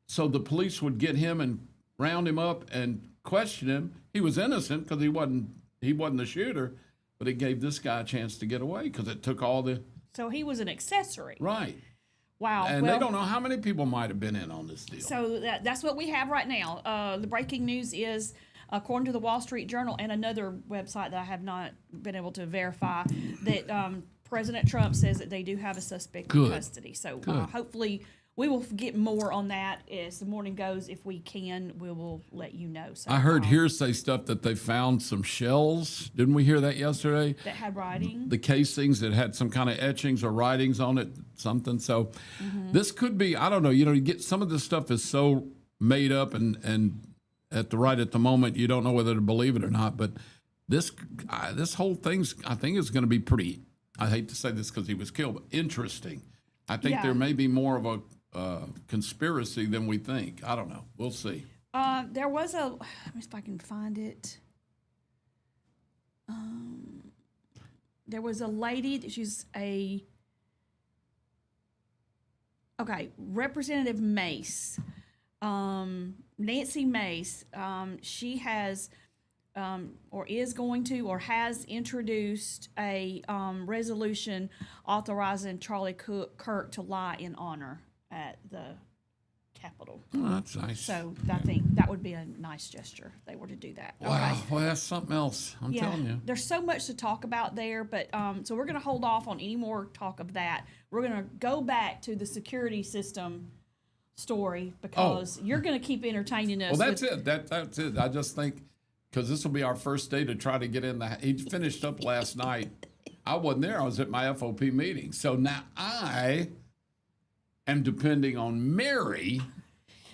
so the police would get him and round him up and question him. He was innocent because he wasn't the shooter, but it gave this guy a chance to get away because it took all the... So he was an accessory. Right. Wow. And they don't know how many people might have been in on this deal. So that's what we have right now. The breaking news is, according to the Wall Street Journal and another website that I have not been able to verify, that President Trump says that they do have a suspect in custody. So hopefully we will get more on that as the morning goes. If we can, we will let you know. So, I heard hearsay stuff that they found some shells. Didn't we hear that yesterday? That had writing? The casings that had some kind of etchings or writings on it, something. So this could be, I don't know, you get some of this stuff is so made up and at the moment, you don't know whether to believe it or not. But this whole thing's, I think, is going to be pretty, I hate to say this because he was killed, but interesting. I think there may be more of a conspiracy than we think. I don't know. We'll see. There was let me see if I can find it. There was a lady, she's Representative Mace, Nancy Mace. She has or is going to or has introduced a resolution authorizing Charlie Kirk to lie in honor at the Capitol. Oh, that's nice. So I think that would be a nice gesture if they were to do that. Wow. Okay. Well, that's something else. I'm telling you. There's so much to talk about there, but so we're going to hold off on any more talk of that. We're going to go back to the security system story because you're going to keep entertaining us. Well, that's it. That's it. I just think because this will be our first day to try to get in he finished up last night. I wasn't there. I was at my FOP meeting. So now I am depending on Mary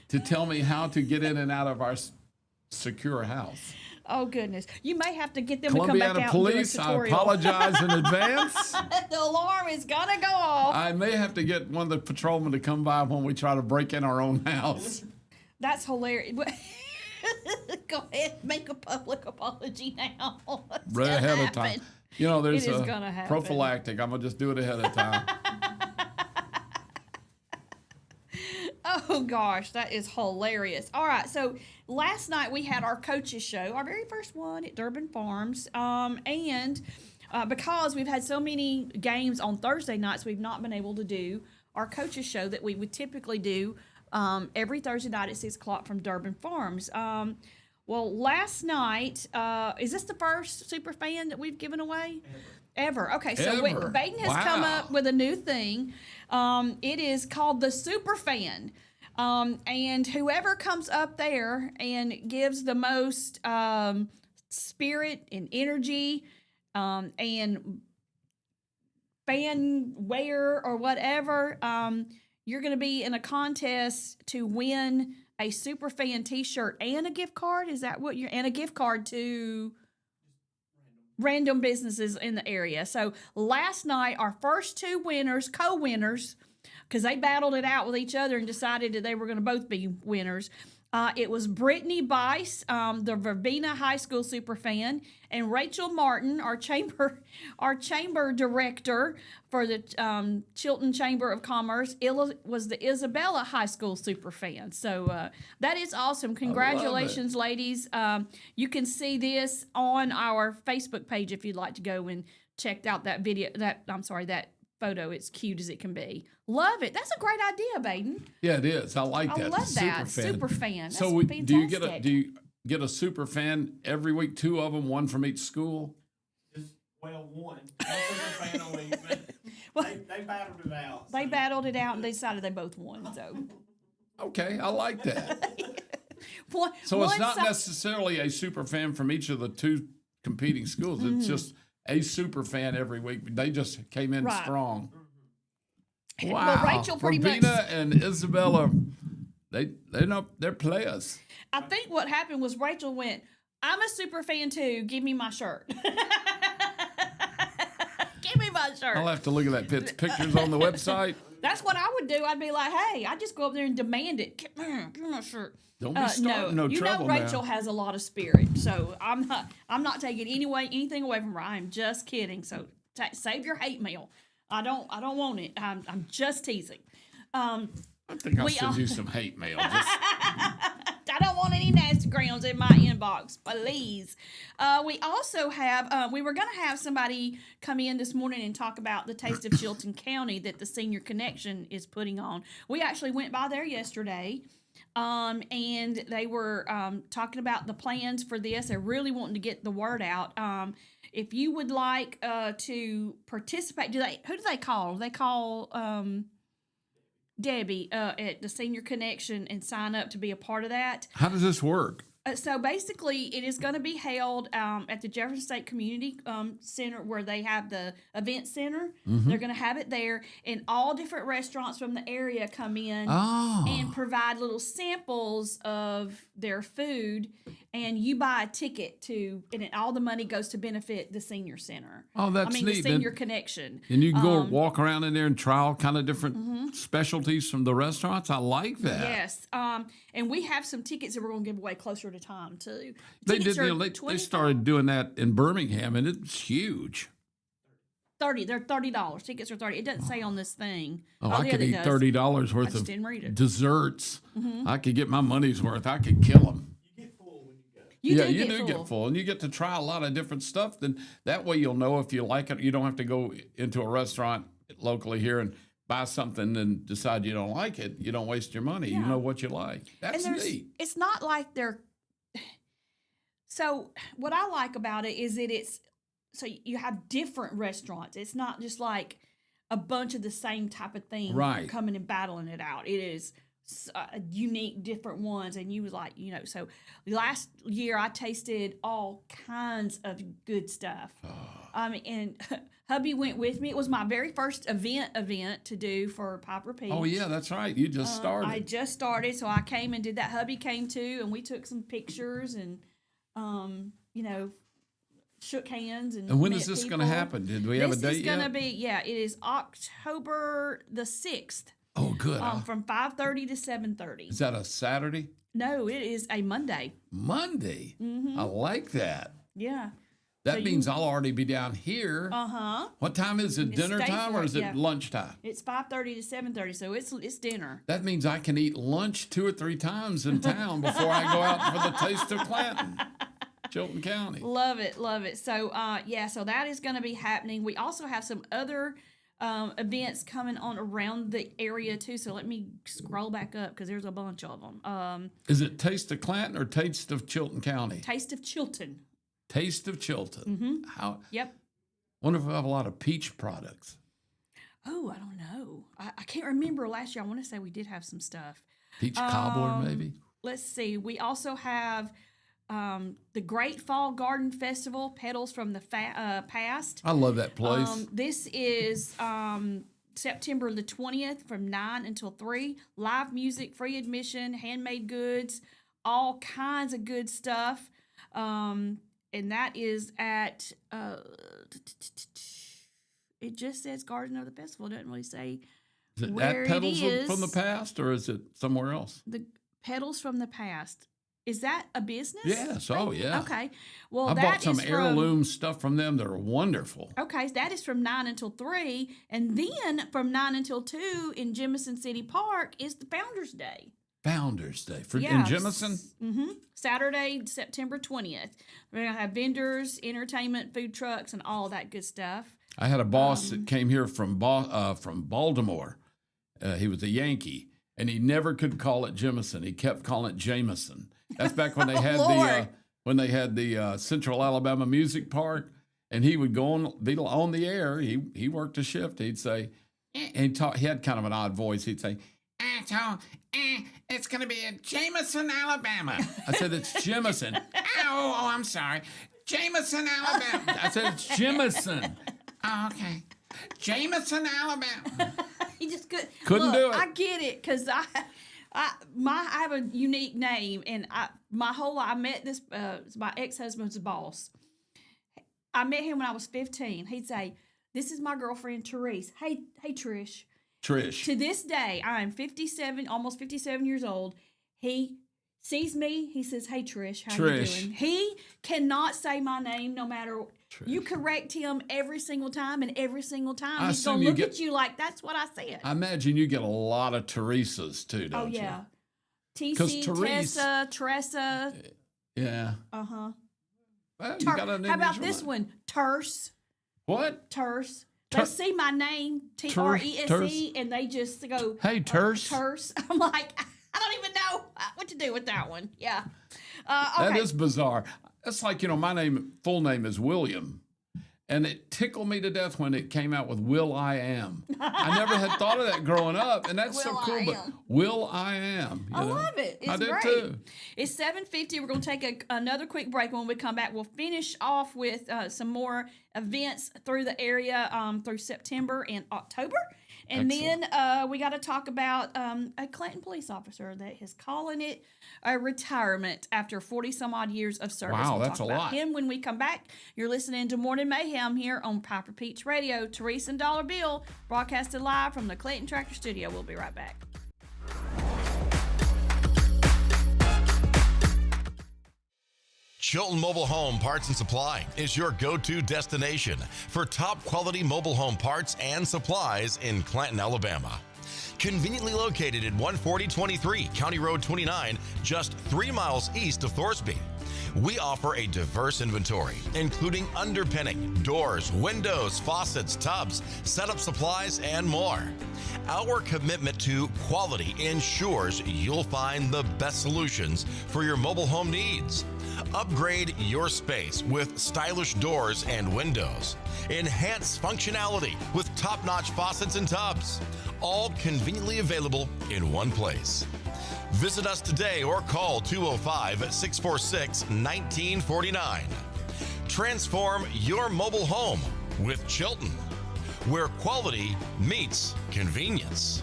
to tell me how to get in and out of our secure house. Oh, goodness. You may have to get them to come back out Police, and do a tutorial. I apologize in advance. The alarm is going to go off. I may have to get one of the patrolmen to come by when we try to break in our own house. That's hilarious. Go ahead, make a public apology now. Right ahead of time. There's a prophylactic. I'm going to just do it ahead of time. Oh, gosh, that is hilarious. All right, so last night we had our coaches show, our very first one at Durbin Farms. And because we've had so many games on Thursday nights, we've not been able to do our coaches show that we would typically do every Thursday night at 6 o'clock from Durbin Farms. Well, last night, is this the first super fan that we've given away? Ever. Okay, so Ever. Baden has come Wow. up with a new thing. It is called the super fan. And whoever comes up there and gives the most spirit and energy and fan wear or whatever, you're going to be in a contest to win a super fan t-shirt and a gift card. Is that what and a gift card to random businesses in the area. So last night, our first two winners, co-winners, because they battled it out with each other and decided that they were going to both be winners. It was Brittany Bice, the Verbena High School superfan, and Rachel Martin, our chamber director for the Chilton Chamber of Commerce, was the Isabella High School superfan. So that is awesome. Congratulations, ladies. You can see this on our Facebook page if you'd like to go and check out that video. That photo. It's cute as it can be. Love it. That's a great idea, Baden. Yeah, it is. I like that. I love that. Super fan. That's fantastic. Do you get a super fan every week? Two of them, one from each school. One super fan a week, but they battled it out. They battled it out and they decided they both won. So Okay, I like that. one, So it's not necessarily a super fan from each of the two competing schools. It's just a super fan every week. They just came in strong. Wow. Well, Rachel pretty Verbena much and Isabella, they're players. I think what happened was Rachel went, I'm a super fan too. Give me my shirt. Give me my shirt. I'll have to look at that. Pictures on the website. That's what I would do. I'd be like, hey, I just go up there and demand it. Give me my shirt. Don't be starting no you trouble know Rachel now. has a lot of spirit, so I'm not taking anything away from her. I'm just kidding. So save your hate mail. I don't want it. I'm just teasing. I think I'll send you some hate mail. I don't want any nasty grounds in my inbox, please. We also have, we were going to have somebody come in this morning and talk about the Taste of Chilton County that the Senior Connection is putting on. We actually went by there yesterday, and they were talking about the plans for this. They're really wanting to get the word out. If you would like to participate, who do they call? They call Debbie at the Senior Connection and sign up to be a part of that. How does this work? So basically, it is going to be held at the Jefferson State Community Center where they have the event center. Mm-hmm. They're going to have it there, and all different restaurants from the area come in Oh. and provide little samples of their food, and you buy a ticket and all the money goes to benefit the senior center. Oh, that's the neat. Senior Connection. And you can go walk around in there and try all kind of different specialties from the restaurants. I like that. Yes. And we have some tickets that we're going to give away closer to time, too. They Tickets did. are They started doing that in Birmingham, and it's huge. $30. They're $30. Tickets are $30. It doesn't say on this thing. Oh, I could eat $30 worth of didn't read it. desserts. I could get my money's worth. I could kill them. You get full when you go. You do get full, and you get to try a lot of different stuff. Then that way you'll know if you like it. You don't have to go into a restaurant locally here and buy something and decide you don't like it. You don't waste your money. You know what you like. That's neat. It's not like they're. So what I like about it is that so you have different restaurants. It's not just like a bunch of the same type of thing coming and battling it out. It is unique, different ones. And you was like, so last year I tasted all kinds of good stuff. And hubby went with me. It was my very first event to do for Piper Peach. Oh, yeah, that's right. You just started. I just started, so I came and did that. Hubby came too, and we took some pictures and, shook hands. And when met is this people. going to happen? Did we have a date This is going to yet? be, it is October the 6th. Oh, good. From 5:30 to 7:30. Is that a Saturday? No, it is a Monday. Monday. I like that. Yeah. That So means I'll already be down here. Uh-huh. What time is it? Dinner stay time for or it, is it yeah. lunchtime? It's 5:30 to 7:30, so it's dinner. That means I can eat lunch 2 or 3 times in town before I go out for the Taste of Clanton, Chilton County. Love it, love it. So, so that is going to be happening. We also have some other events coming on around the area too. So let me scroll back up because there's a bunch of them. Is it Taste of Clanton or Taste of Chilton County? Taste of Chilton. Taste of Chilton. Mm-hmm. Yep. Wonder if we have a lot of peach products. Oh, I don't know. I can't remember last year. I want to say we did have some stuff. Peach cobbler, maybe? Let's see. We also have the Great Fall Garden Festival, Petals from the Past. I love that place. This is September the 20th from 9 until 3. Live music, free admission, handmade goods, all kinds of good stuff. And that is at, it just says Garden of the Festival. It doesn't really say Is it where at Petals it is. from the Past, or is it somewhere else? The Petals from the Past. Is that a business? Yes. Oh, yeah. Okay. Well, I that bought some is from, heirloom stuff from them that are wonderful. Okay, so that is from 9 until 3. And then from 9 until 2 in Jemison City Park is the Founders Day. Founders Day in Jemison? Mm-hmm. Saturday, September 20th. We're going to have vendors, entertainment, food trucks, and all that good stuff. I had a boss that came here from Baltimore. He was a Yankee, and he never could call it Jemison. He kept calling it Jameson. That's back when they had the Central Alabama Music Park, and he would be on the air. He worked a shift. He'd say, and he had kind of an odd voice. He'd say, it's going to be in Jameson, Alabama. I said, it's Jemison. Oh, I'm sorry. Jameson, Alabama. I said, it's Jemison. Oh, okay. Jameson, Alabama. He just couldn't do it. I get it because I have a unique name, and I met this my ex-husband's boss. I met him when I was 15. He'd say, "This is my girlfriend Therese. Hey Trish." Trish. To this day, I am 57, almost 57 years old. He sees me. He says, "Hey Trish, how you doing?" He cannot say my name no matter. Trish. You correct him every single time, and every single time he's going to look at you like, that's what I said. I imagine you get a lot of Teresas too, don't you? Oh, yeah. TC, Tessa, Teresa. Yeah. Uh-huh. Well, you got an How about unusual this one? Terse. What? Terse. They see my name, Trese, and they just go, "Hey, Terse." Terse. I'm like, I don't even know what to do with that one. Yeah. Okay. That is bizarre. That's like, my full name is William. And it tickled me to death when it came out with Will I Am. I never had thought of that growing up. And that's so cool. But Will I Am. I love it. It's great. I do too. It's 7:50. We're going to take another quick break. When we come back, we'll finish off with some more events through the area through September and October. And Excellent. then we got to talk about a Clanton police officer that is calling it a retirement after 40-some-odd years of service. Wow, we'll that's talk a about lot. him when we come back. You're listening to Morning Mayhem here on Piper Peach Radio. Teresa and Dollar Bill broadcasted live from the Clayton Tractor Studio. We'll be right back. Chilton Mobile Home Parts and Supply is your go-to destination for top quality mobile home parts and supplies in Clanton, Alabama. Conveniently located at 14023 County Road 29, just 3 miles east of Thorsby. We offer a diverse inventory, including underpinning, doors, windows, faucets, tubs, setup supplies, and more. Our commitment to quality ensures you'll find the best solutions for your mobile home needs. Upgrade your space with stylish doors and windows. Enhance functionality with top-notch faucets and tubs. All conveniently available in one place. Visit us today or call 205-646-1949. Transform your mobile home with Chilton, where quality meets convenience.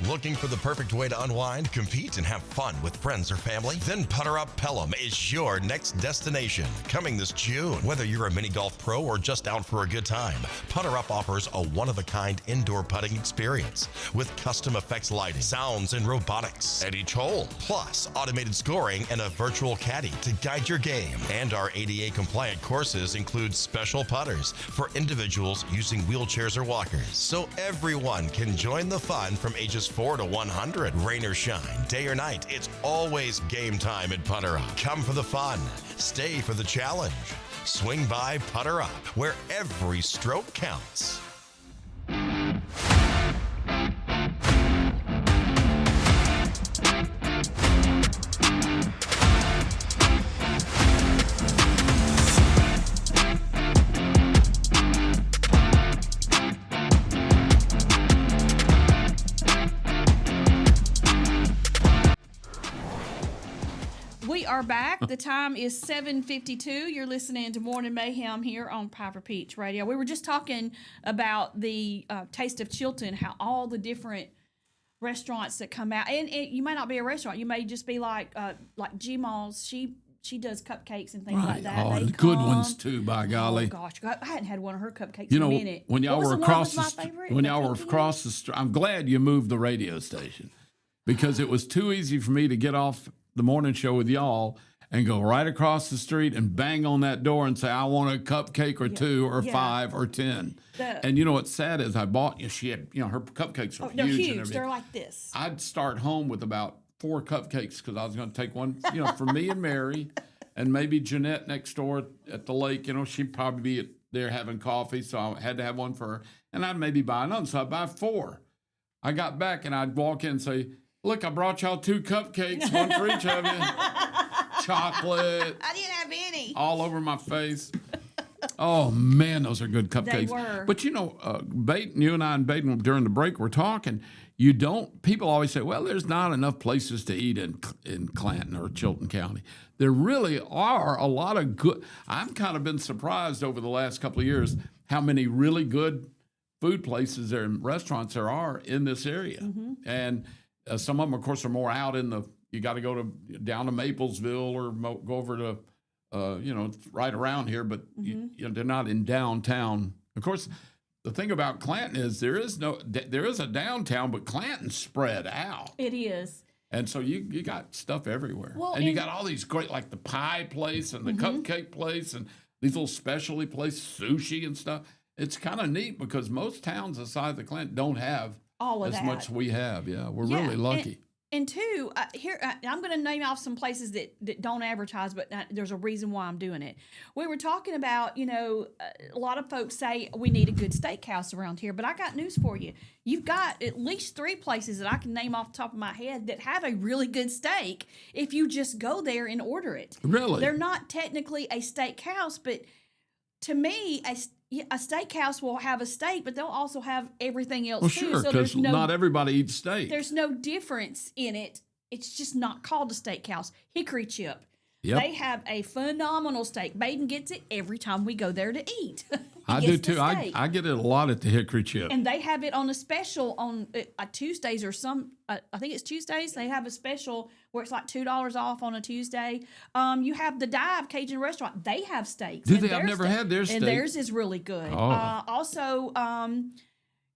Looking for the perfect way to unwind, compete, and have fun with friends or family? Then Putter Up Pelham is your next destination. Coming this June. Whether you're a mini golf pro or just out for a good time, Putter Up offers a one-of-a-kind indoor putting experience with custom effects lighting, sounds, and robotics at each hole. Plus, automated scoring and a virtual caddy to guide your game. And our ADA-compliant courses include special putters for individuals using wheelchairs or walkers. So everyone can join the fun from ages 4 to 100. Rain or shine, day or night, it's always game time at Putter Up. Come for the fun. Stay for the challenge. Swing by, putter up, where every stroke counts. We are back. The time is 7:52. You're listening to Morning Mayhem here on Piper Peach Radio. We were just talking about the Taste of Chilton, how all the different restaurants that come out, and you may not be a restaurant. You may just be like G-Malls. She does cupcakes and things like that. Oh, They and good ones come. too, by golly. Oh gosh, I hadn't had one of her cupcakes You know, in a minute. when y'all What was were the one across that was the my favorite? when The y'all were pinky? across the street, I'm glad you moved the radio station because it was too easy for me to get off the morning show with y'all and go right across the street and bang on that door and say, I want a cupcake or two or 5 or 10. And you know what's sad is I bought, she had, her cupcakes are They're huge. And huge. everything. They're like this. I'd start home with about 4 cupcakes because I was going to take one, for me and Mary and maybe Jeanette next door at the lake. She'd probably be there having coffee, so I had to have one for her. And I'd maybe buy another, so I'd buy 4. I got back and I'd walk in and say, look, I brought y'all 2 cupcakes, one for each of you. Chocolate. I didn't have any. All over my face. Oh, man, those are good cupcakes. They were. But, Baden, you and I and Baden during the break were talking. People always say, well, there's not enough places to eat in Clanton or Chilton County. There really are a lot of good. I've kind of been surprised over the last couple of years how many really good food places and restaurants there are in this area. Mm-hmm. And some of them, of course, are more out in you got to go down to Maplesville or go over to, right around here, but they're not in downtown. Of course, the thing about Clanton is there is a downtown, but Clanton's spread out. It is. And so you got stuff everywhere. Well, and you got all these great, like the pie place and the cupcake place and these little specialty places, sushi and stuff. It's kind of neat because most towns aside the Clanton don't have all of as that. much we have. Yeah, we're really lucky. And two, I'm going to name off some places that don't advertise, but there's a reason why I'm doing it. We were talking about, a lot of folks say we need a good steakhouse around here, but I got news for you. You've got at least 3 places that I can name off the top of my head that have a really good steak if you just go there and order it. Really? They're not technically a steakhouse, but to me, a steakhouse will have a steak, but they'll also have everything else too. Sure, because not everybody eats steak. There's no difference in it. It's just not called a steakhouse. Hickory Chip. Yep. They have a phenomenal steak. Baden gets it every time we go there to eat. I do too. I get it a lot at the Hickory Chip. And they have it on a special on Tuesdays or I think it's Tuesdays. They have a special where it's like $2 off on a Tuesday. You have the Dive Cajun Restaurant. They have steaks. Do they? I've never had their steak. And theirs is really good. Oh. Also,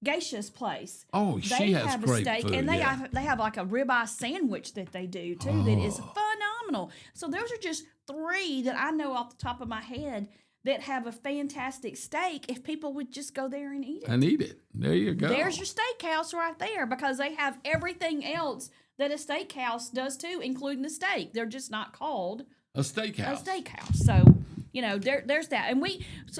Geisha's place. Oh, she has great steak, food. and they have like a ribeye sandwich that they do too that is phenomenal. So those are just 3 that I know off the top of my head that have a fantastic steak. If people would just go there and eat it. There you go. There's your steakhouse right there because they have everything else that a steakhouse does too, including the steak. They're just not called a steakhouse. A steakhouse. So. There's that. And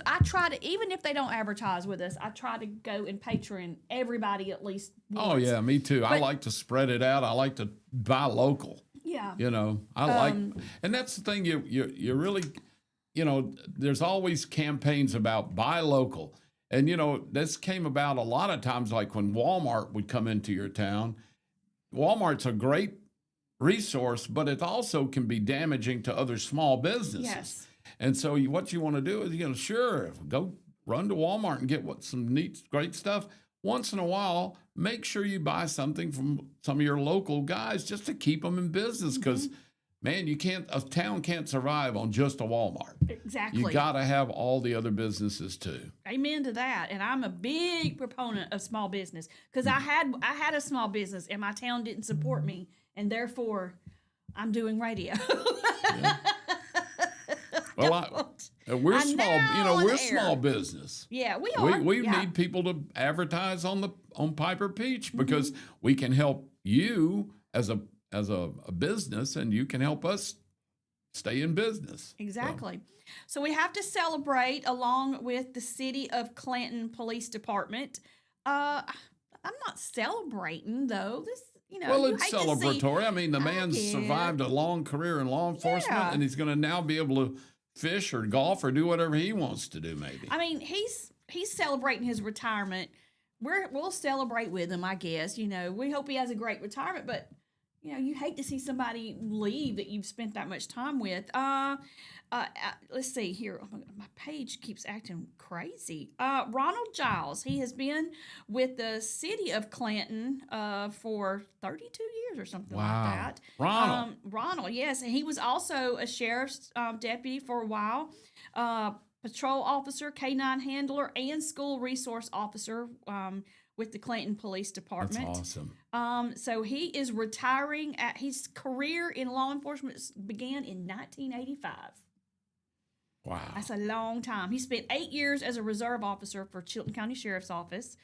I try to, even if they don't advertise with us, I try to go and patron everybody at least once. Oh, yeah, me too. I like to spread it out. I like to buy local. Yeah. And that's the thing, you really, there's always campaigns about buy local. And, this came about a lot of times, like when Walmart would come into your town. Walmart's a great resource, but it also can be damaging to other small businesses. Yes. And so what you want to do is, sure, go run to Walmart and get some neat, great stuff. Once in a while, make sure you buy something from some of your local guys just to keep them in business because, man, a town can't survive on just a Walmart. Exactly. You got to have all the other businesses too. Amen to that. And I'm a big proponent of small business because I had a small business and my town didn't support me, and therefore I'm doing radio. Yeah. Well, we're small. We're small business. Yeah, we are. We need people to advertise on Piper Peach because we can help you as a business, and you can help us stay in business. Exactly. So we have to celebrate along with the City of Clanton Police Department. I'm not celebrating though. This, Well, you it's hate to see- celebratory. I mean, the I man's get survived it. a long career in law enforcement, Yeah. and he's going to now be able to fish or golf or do whatever he wants to do, maybe. I mean, he's celebrating his retirement. We'll celebrate with him, I guess. We hope he has a great retirement, but you hate to see somebody leave that you've spent that much time with. Let's see here. Oh my page keeps acting crazy. Ronald Giles. He has been with the City of Clanton for 32 years or something like that. Ronald. Ronald, yes. And he was also a sheriff's deputy for a while. Patrol officer, K-9 handler, and school resource officer with the Clanton Police Department. That's awesome. So he is retiring. His career in law enforcement began in 1985. Wow. That's a long time. He spent 8 years as a reserve officer for Chilton County Sheriff's Office.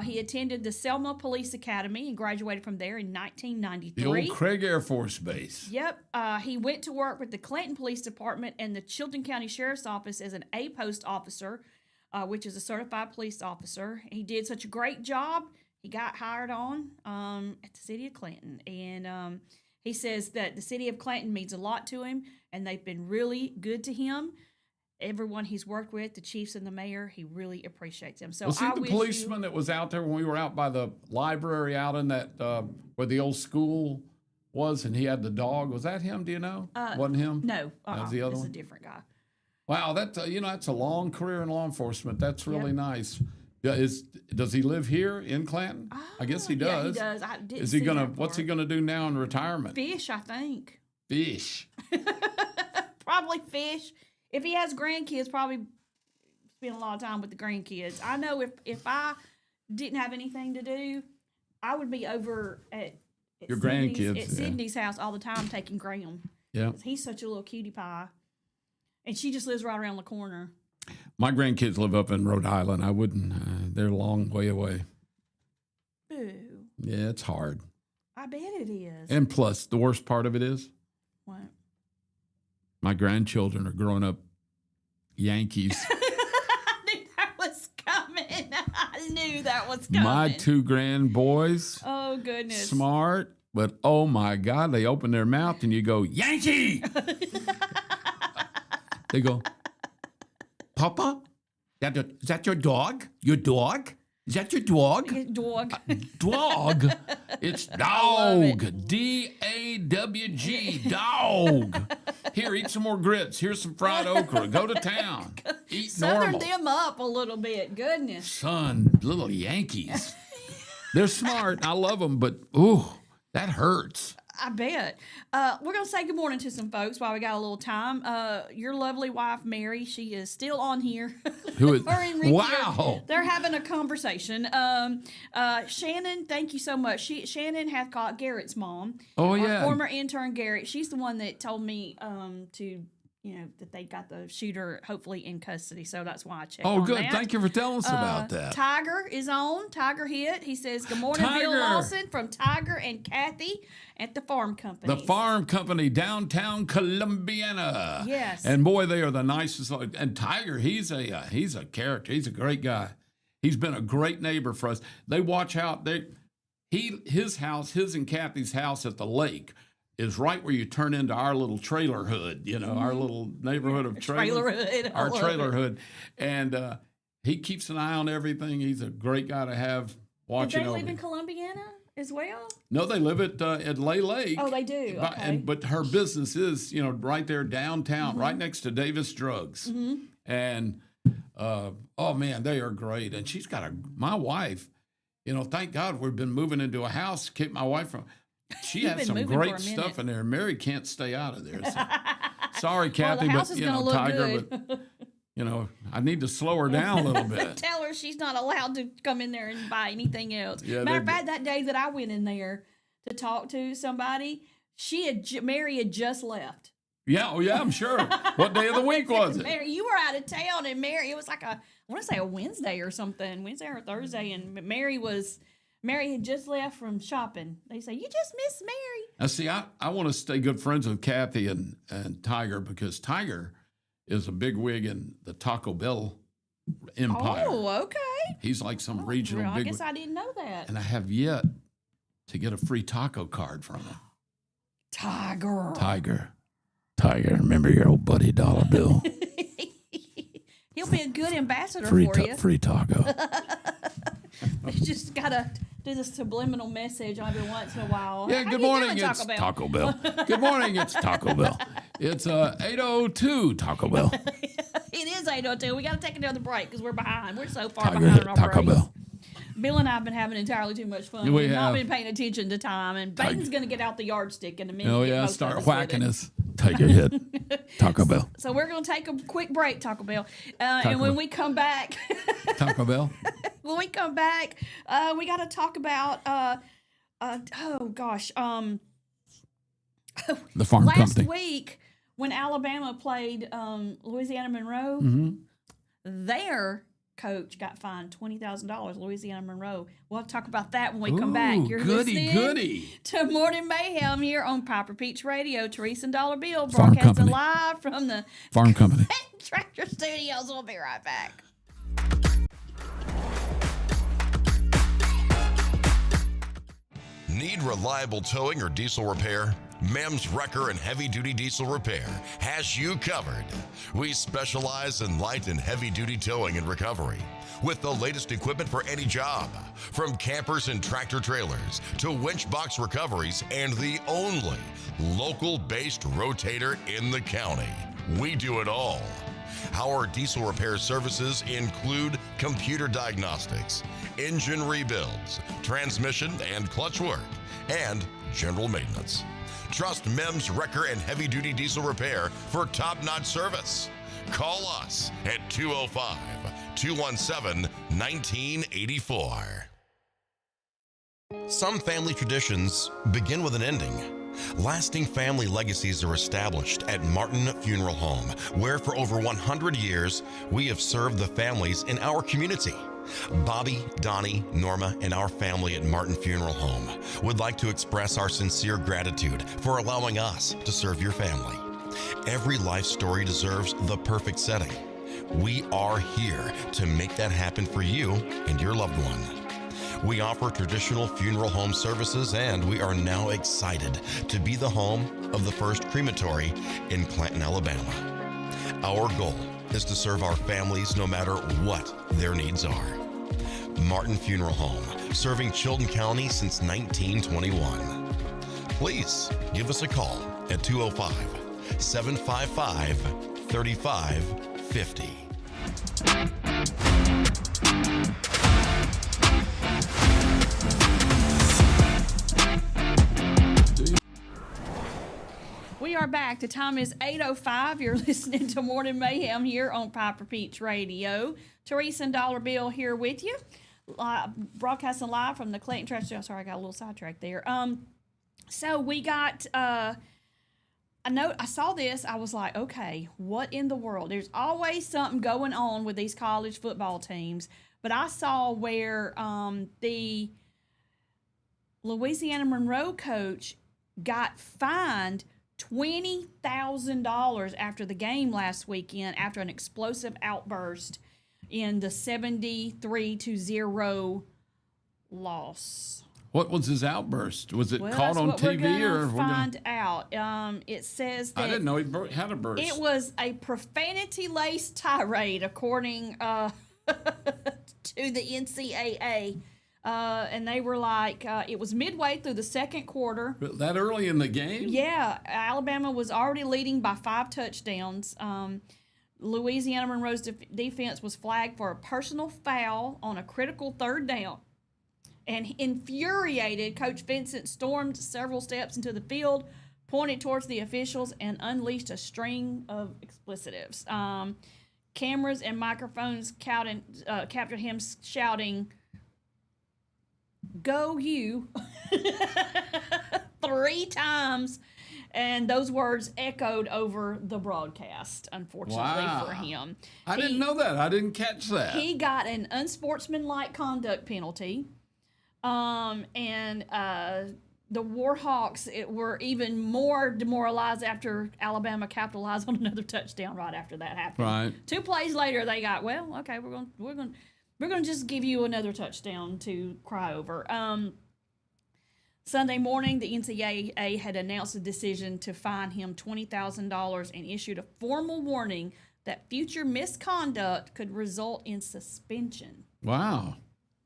He attended the Selma Police Academy and graduated from there in 1993. The old Craig Air Force Base. Yep. He went to work with the Clanton Police Department and the Chilton County Sheriff's Office as an A-post officer, which is a certified police officer. He did such a great job. He got hired on at the City of Clanton. And he says that the City of Clanton means a lot to him, and they've been really good to him. Everyone he's worked with, the chiefs and the mayor, he really appreciates them. So Was he I the wish policeman that was out there when we were out by the library out in that, where the old school was, and he had the dog? Was that him, do you know? Wasn't him? No, That was the other it's one? a different guy. Wow, that's that's a long career in law enforcement. That's really nice. Yeah, does he live here in Clanton? I guess he does. Yeah, he does. I didn't Is he see gonna? that What's he part. gonna do now in retirement? Fish, I think. Fish. Probably fish. If he has grandkids, probably spend a lot of time with the grandkids. I know if I didn't have anything to do, I would be over at Your Sydney's- grandkids, at yeah. Sydney's house all the time taking Graham. Yeah. He's such a little cutie pie, and she just lives right around the corner. My grandkids live up in Rhode Island. I wouldn't. They're a long way away. Boo! Yeah, it's hard. I bet it is. And plus, the worst part of it is What? my grandchildren are growing up Yankees. I knew that was coming. I knew that was coming. My two grand boys, Oh goodness. smart, but oh my God, they open their mouth and you go, Yankee! They go, Papa, is that your dog? Your dog? Is that your dog? Dog. Dog. It's love dog. D-A-W-G. Dog. Here, eat some more grits. Here's some fried okra. Go to town. Eat Southern normal. them up a little bit. Goodness. Son, little Yankees. They're smart. I love them, but ooh, that hurts. I bet. We're going to say good morning to some folks while we got a little time. Your lovely wife, Mary, she is still on here. Who is? Her and Ricky Wow. they're having a conversation. Shannon, thank you so much. Shannon Hathcott, Garrett's mom. Oh, Our yeah. former intern, Garrett. She's the one that told me to, that they got the shooter hopefully in custody. So that's why I checked Oh, on good. that. Thank you for telling us about that. Tiger is on. Tiger hit. He says, good morning, Bill Tiger. Lawson from Tiger and Kathy at the farm company. The farm company, downtown Columbiana. Yes. And boy, they are the nicest. And Tiger, he's a character. He's a great guy. He's been a great neighbor for us. They watch out. His and Kathy's house at the lake is right where you turn into our little trailer hood. Our little neighborhood of trailers. Trailer hood. I Our love trailer it. hood. And he keeps an eye on everything. He's a great guy to have Did watching they over. live in Columbiana as well? No, they live at Lay Lake. Oh, they do. Okay. But her business is, right there downtown, right next to Davis Drugs. And oh man, they are great. And she's got my wife. Thank God we've been moving into a house. Keep my wife from. She You've has been some moving for great a stuff minute. in there. Mary can't stay out of there. So. Sorry, Kathy, house but is gonna look Tiger, good. but I need to slow her down a little bit. Tell her she's not allowed to come in there and buy anything else. Yeah, Matter of they- fact, that day that I went in there to talk to somebody, Mary had just left. Yeah, oh yeah, I'm sure. What day of the week was it? Mary, you were out of town, and Mary, it was like I want to say a Wednesday or something, Wednesday or Thursday, and Mary had just left from shopping. They say, you just missed Mary. Now, see, I want to stay good friends with Kathy and Tiger because Tiger is a big wig in the Taco Bell empire. Oh, okay. He's like some regional Well, I big guess wig. I didn't know that. And I have yet to get a free taco card from him. Tiger, remember your old buddy Dollar Bill? he'll be a good ambassador for you. Free taco. You just gotta do the subliminal message every once in a while. Yeah, How good you morning. doing, It's Taco Bell. Good morning. It's Taco Bell. It's 8:02 Taco Bell. It is 8:02. We got to take another break because we're behind. We're so far Tiger behind hit on our Taco breaks. Bell. Bill and I have been having entirely too much fun. We We've not have. been paying attention to time. And Baden's going to get out the yardstick in a minute. Oh and get yeah, most of start us whacking with it. us. Take a hit. Taco Bell. So we're going to take a quick break, Taco Bell. And Taco when Bell. we come back, Taco Bell. we got to talk about, oh gosh, The farm last company. week when Alabama played Louisiana Monroe, Mm-hmm. their coach got fined $20,000. Louisiana Monroe. We'll have to talk about that when we come back. You're listening goody. to Morning Mayhem here on Piper Peach Radio. Teresa and Dollar Bill Farm broadcasting company. live from the Farm company. Tractor Studios. We'll be right back. Need reliable towing or diesel repair? MEMS Wrecker and Heavy Duty Diesel Repair has you covered. We specialize in light and heavy duty towing and recovery with the latest equipment for any job, from campers and tractor trailers to winch box recoveries and the only local-based rotator in the county. We do it all. Our diesel repair services include computer diagnostics, engine rebuilds, transmission and clutch work, and general maintenance. Trust MEMS Wrecker and Heavy Duty Diesel Repair for top-notch service. Call us at 205-217-1984. Some family traditions begin with an ending. Lasting family legacies are established at Martin Funeral Home, where for over 100 years, we have served the families in our community. Bobby, Donnie, Norma, and our family at Martin Funeral Home would like to express our sincere gratitude for allowing us to serve your family. Every life story deserves the perfect setting. We are here to make that happen for you and your loved one. We offer traditional funeral home services, and we are now excited to be the home of the first crematory in Clanton, Alabama. Our goal is to serve our families no matter what their needs are. Martin Funeral Home, serving Chilton County since 1921. Please give us a call at 205-755-3550. We are back. The time is 8:05. You're listening to Morning Mayhem here on Piper Peach Radio. Teresa and Dollar Bill here with you, broadcasting live from the Clayton Tractor Studio. Sorry, I got a little sidetracked there. So we got a note. I saw this. I was like, okay, what in the world? There's always something going on with these college football teams. But I saw where the Louisiana Monroe coach got fined $20,000 after the game last weekend after an explosive outburst in the 73-0 loss. What was his outburst? Was it Well, caught that's on what we're TV gonna or? find out. It says that I didn't know he had a burst. it was a profanity-laced tirade, according to the NCAA. And they were like, it was midway through the second quarter. That early in the game? Yeah, Alabama was already leading by 5 touchdowns. Louisiana Monroe's defense was flagged for a personal foul on a critical third down. And infuriated, Coach Vincent stormed several steps into the field, pointed towards the officials, and unleashed a string of explicitives. Cameras and microphones captured him shouting, "Go you," 3 times. And those words echoed over the broadcast, unfortunately for him. I didn't know that. I didn't catch that. He got an unsportsmanlike conduct penalty. And the Warhawks were even more demoralized after Alabama capitalized on another touchdown right after that happened. Right. 2 plays later, they got, well, okay, we're gonna just give you another touchdown to cry over. Sunday morning, the NCAA had announced a decision to fine him $20,000 and issued a formal warning that future misconduct could result in suspension. Wow.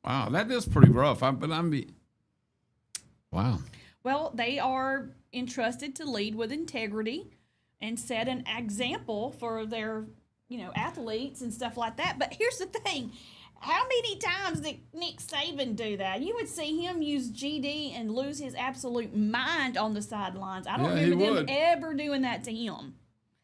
That is pretty rough. Wow. Well, they are entrusted to lead with integrity and set an example for their, athletes and stuff like that. But here's the thing. How many times did Nick Saban do that? You would see him use GD and lose his absolute mind on the sidelines. I don't remember them ever doing that to him.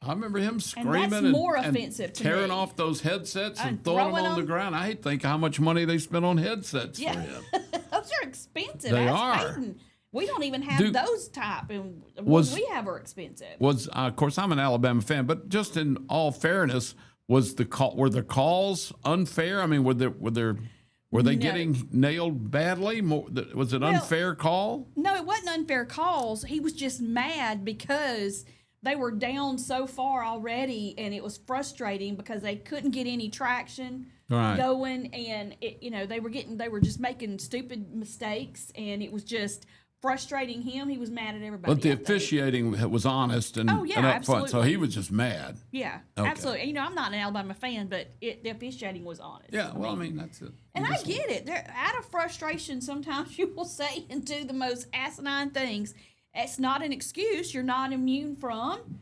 I remember him screaming that's more offensive to tearing me. off those headsets and throwing throwing them on the ground. I think how much money they spent on headsets for him. Those are expensive. They Ask are. Peyton. We don't even have those type, and what we have are expensive. Of course, I'm an Alabama fan, but just in all fairness, were the calls unfair? I mean, were they getting nailed badly? Was it unfair call? No, it wasn't unfair calls. He was just mad because they were down so far already, and it was frustrating because they couldn't get any traction going, and they were just making stupid mistakes, and it was just frustrating him. He was mad at everybody. But the officiating was honest and up front, so he was just mad. Yeah, absolutely. I'm not an Alabama fan, but the officiating was honest. Yeah, I mean that's it. And I get it. Out of frustration, sometimes you will say and do the most asinine things. It's not an excuse. You're not immune from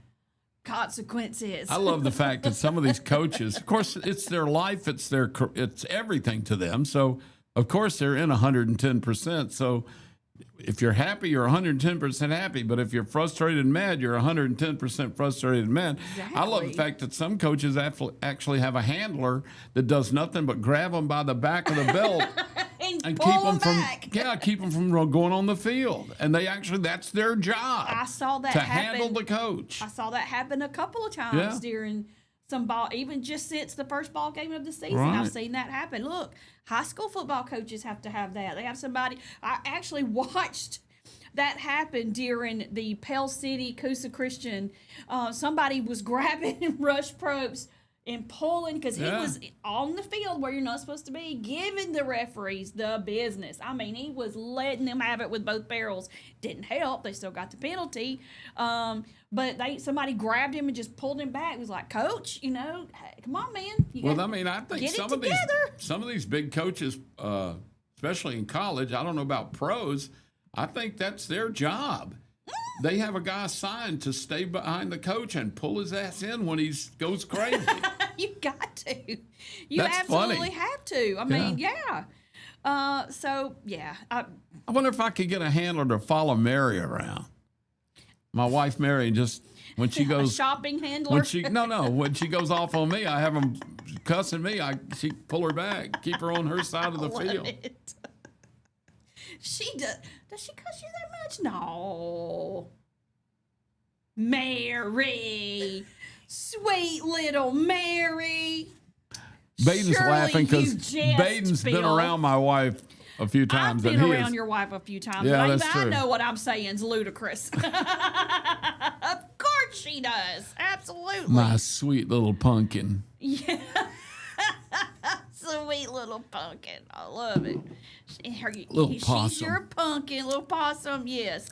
consequences. I love the fact that some of these coaches, of course, it's their life, it's everything to them. So, of course, they're in 110%. So, if you're happy, you're 110% happy. But if you're frustrated and mad, you're 110% frustrated and mad. Exactly. I love the fact that some coaches actually have a handler that does nothing but grab them by the back of the belt and keep them from going on the field. And that's their job. I saw that to happen. handle the coach. I saw that happen a couple of times during some ball, even just since the first ball game of the season. Right. I've seen that happen. Look, high school football coaches have to have that. They have somebody. I actually watched that happen during the Pell City Coosa Christian. Somebody was grabbing Rush Probst and pulling because he was on the field where you're not supposed to be, giving the referees the business. I mean, he was letting them have it with both barrels. Didn't help. They still got the penalty. But somebody grabbed him and just pulled him back. It was like, Coach, hey, come on, man. I think some of these big coaches, especially in college, I don't know about pros, I think that's their job. They have a guy assigned to stay behind the coach and pull his ass in when he goes crazy. You got to. That's absolutely funny. have to. I mean, yeah. I wonder if I could get a handler to follow Mary around. My wife Mary, just when she goes a shopping handler. when she goes off on me, I have them cussing me. She pull her back, keep her on her side of the field. It. She does. Does she cuss you that much? No. Mary, sweet little Mary. Baden's laughing because Baden's been around my wife a few times. I've been around your wife a few times. Yeah, but that's true. I know what I'm saying is ludicrous. Of course she does. Absolutely. My sweet little pumpkin. Yeah. Sweet little pumpkin. I love it. She's your pumpkin, little possum, yes.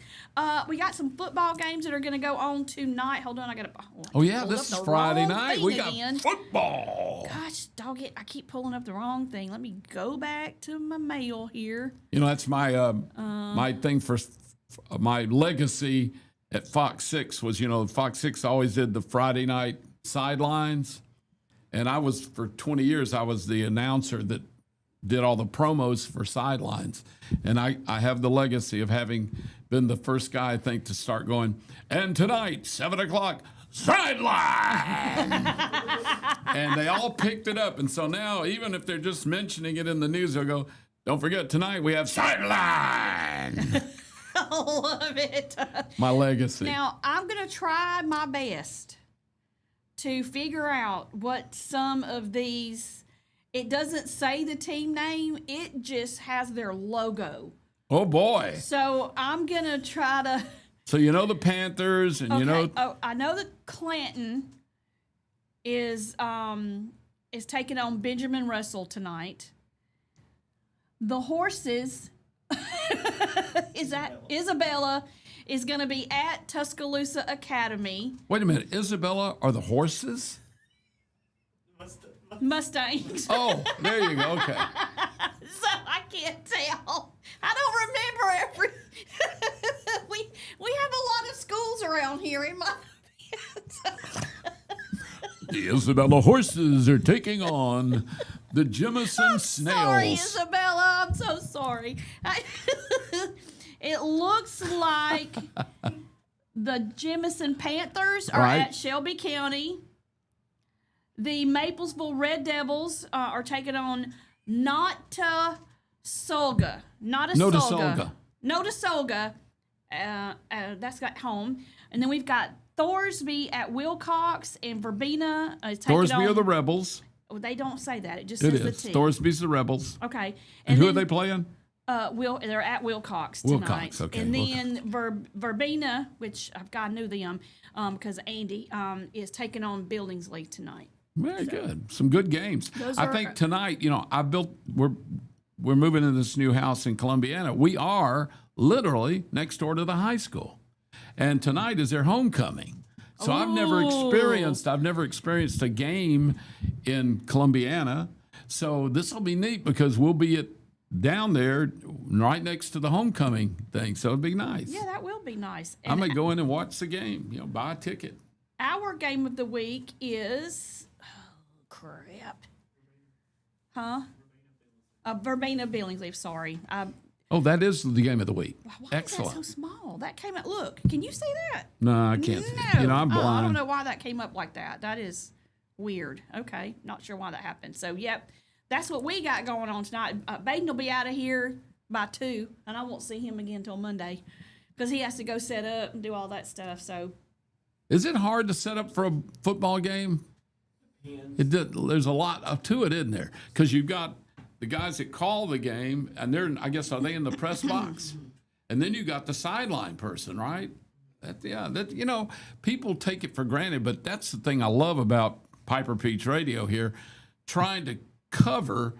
We got some football games that are going to go on tonight. Hold on, I got to... Oh, yeah, this is Friday night. We got again. Football. Gosh, dog it. I keep pulling up the wrong thing. Let me go back to my mail here. That's my my thing for my legacy at Fox 6 was, Fox 6 always did the Friday night sidelines. And for 20 years, I was the announcer that did all the promos for sidelines. And I have the legacy of having been the first guy, I think, to start going, and tonight, 7 o'clock, sideline! And they all picked it up. And so now, even if they're just mentioning it in the news, they'll go, don't forget, tonight we have sideline! I love it. My legacy. Now, I'm going to try my best to figure out what some of these, it doesn't say the team name, it just has their logo Oh boy! So I'm gonna try to. So you know the Panthers, and you know. Oh, I know that Clanton is taking on Benjamin Russell tonight. The horses is that Isabella is going to be at Tuscaloosa Academy. Wait a minute, Isabella are the horses? Mustangs. Oh, there you go. Okay. So I can't tell. I don't remember every. we have a lot of schools around here in my. The Isabella horses are taking on the Jemison Snails. Sorry, Isabella. I'm so sorry. It looks like the Jemison Panthers are Right. at Shelby County. The Maplesville Red Devils are taking on Notasulga. Notasulga. Notasulga. That's got home. And then we've got Thorsby at Wilcox, and Verbena is taking Thorsby on... are the Rebels. Well, they don't say that. It just It says is. the team. Thorsby's the Rebels. Okay. And who then, are they playing? They're at Wilcox tonight. Wilcox, okay, And then Verbena, which I knew them because Andy is taking on Billingsley tonight. Very good. Some good games. I are- think tonight, we're moving into this new house in Columbiana. We are literally next door to the high school. And tonight is their homecoming. So I've never experienced a game in Columbiana. So this will be neat because we'll be down there right next to the homecoming thing. So it'll be nice. Yeah, that will be nice. I And may go in and watch the game, buy a ticket. our game of the week is... Oh, crap. Huh? Verbena Billingsley, sorry. Oh, that is the game of the week. Why Excellent. is that so small? That came out... Look, can you see that? No, I can't see. No. I'm blind. I don't know why that came up like that. That is weird. Okay. Not sure why that happened. So, yep. That's what we got going on tonight. Baden will be out of here by 2, and I won't see him again until Monday because he has to go set up and do all that stuff. So, Is it hard to set up for a football game? There's a lot to it, isn't there? Because you've got the guys that call the game, and are they in the press box? And then you got the sideline person, right? People take it for granted, but that's the thing I love about Piper Peach Radio here, trying to cover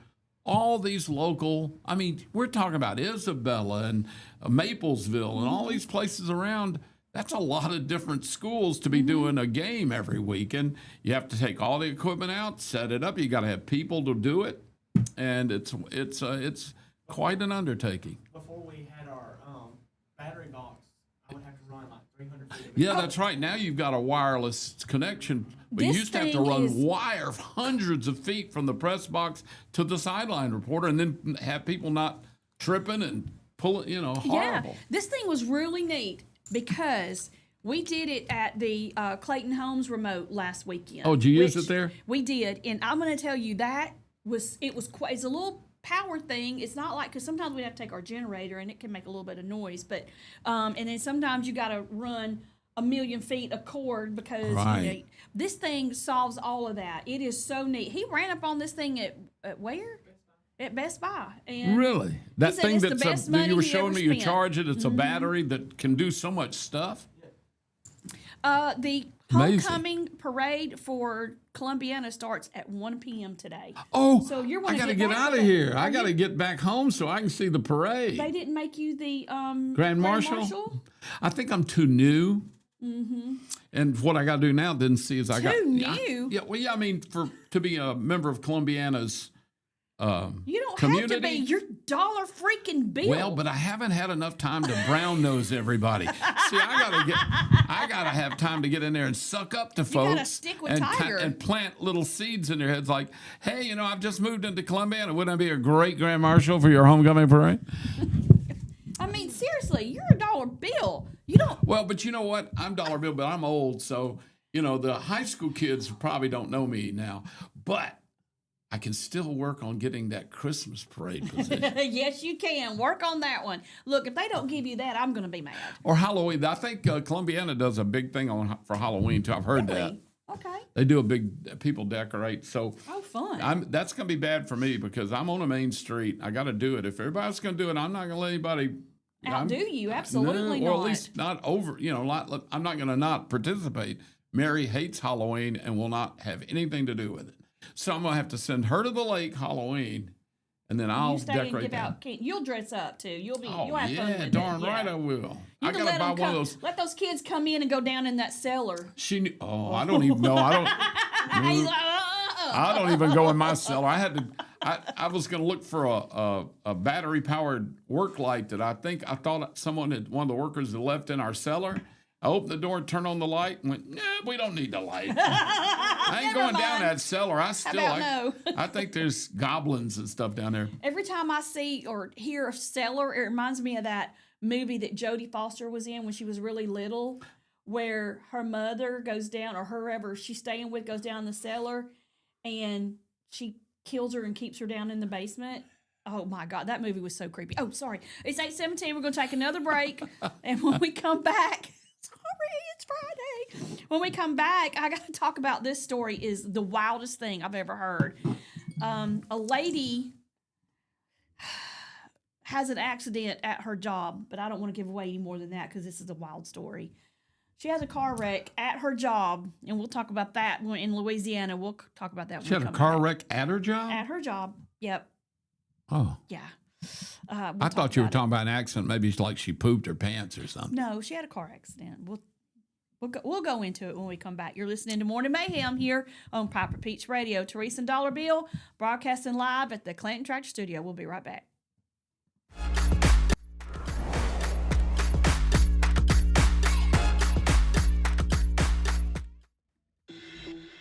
all these local. I mean, we're talking about Isabella and Maplesville and all these places around. That's a lot of different schools to be doing a game every week, and you have to take all the equipment out, set it up. You got to have people to do it, and it's quite an undertaking. Before we had our battery box, I would have to run like 300 feet. Yeah, that's right. Now you've got a wireless connection. But you This used to have to thing run is- wire hundreds of feet from the press box to the sideline reporter, and then have people not tripping and pulling. Horrible. yeah, this thing was really neat because we did it at the Clayton Homes remote last weekend. Oh, did you use which it there? We did, and I'm going to tell you it's a little power thing. It's not like, because sometimes we have to take our generator and it can make a little bit of noise, but and then sometimes you got to run a million feet of cord because Right. this thing solves all of that. It is so neat. He ran up on this thing at where? At Best Buy. And Really? That said thing it's the that best you money were he showing ever me, you spent. charge it. It's a battery that can do so much stuff. The Amazing. homecoming parade for Columbiana starts at 1 p.m. today. Oh, So you're I gonna got to get get back out to of that. here. I Are got to you- get back home so I can see the parade. They didn't make you the Grand Marshal? I think I'm too new. Mm-hmm. And what I got to do now, then see, is I got new? I mean, to be a member of Columbiana's You don't community. have to be. You're dollar freaking bill. Well, but I haven't had enough time to brown nose everybody. See, I gotta have time to get in there and suck up to folks. gotta stick with and, Tiger. and plant little seeds in their heads, like, hey, I've just moved into Columbiana. Wouldn't I be a great Grand Marshal for your homecoming parade? I mean, seriously, you're a dollar bill. You don't. Well, but you know what? I'm dollar bill, but I'm old, so the high school kids probably don't know me now. But I can still work on getting that Christmas parade position. Yes, you can work on that one. Look, if they don't give you that, I'm going to be mad. Or Halloween. I think Columbiana does a big thing for Halloween, too. I've heard that. Really? Okay. They do a big, people decorate. So Oh, fun. that's going to be bad for me because I'm on a main street. I got to do it. If everybody's going to do it, I'm not going to let anybody Outdo you. Absolutely or not. at least not over, I'm not going to not participate. Mary hates Halloween and will not have anything to do with it. So I'm going to have to send her to the lake Halloween, and then I'll you stay decorate and give out candy. You'll dress up too. You'll have fun with darn it. right Yeah. I will. You I can got to let buy them one of come. those. Let those kids come in and go down in that cellar. She knew, I don't even know. I don't. He's like, I don't even go in my cellar. I was going to look for a battery powered work light that I thought one of the workers had left in our cellar. I opened the door and turned on the light and went, we don't need the light. I ain't going down that cellar. no? I think there's goblins and stuff down there. Every time I see or hear a cellar, it reminds me of that movie that Jodie Foster was in when she was really little, where her mother goes down, or whoever she's staying with goes down the cellar, and she kills her and keeps her down in the basement. Oh my God, that movie was so creepy. Oh, sorry. It's 8:17. We're going to take another break. And when we come back, sorry, it's Friday. When we come back, I got to talk about this story. Is the wildest thing I've ever heard. A lady has an accident at her job, but I don't want to give away any more than that because this is a wild story. She has a car wreck at her job, and we'll talk about that in Louisiana. We'll talk about that. She had a car wreck at her job? At her job. Yep. Oh. Yeah. I thought you were talking about an accident. Maybe it's like she pooped her pants or something. No, she had a car accident. We'll go into it when we come back. You're listening to Morning Mayhem here on Piper Peach Radio. Teresa and Dollar Bill broadcasting live at the Clanton Tractor Studio. We'll be right back.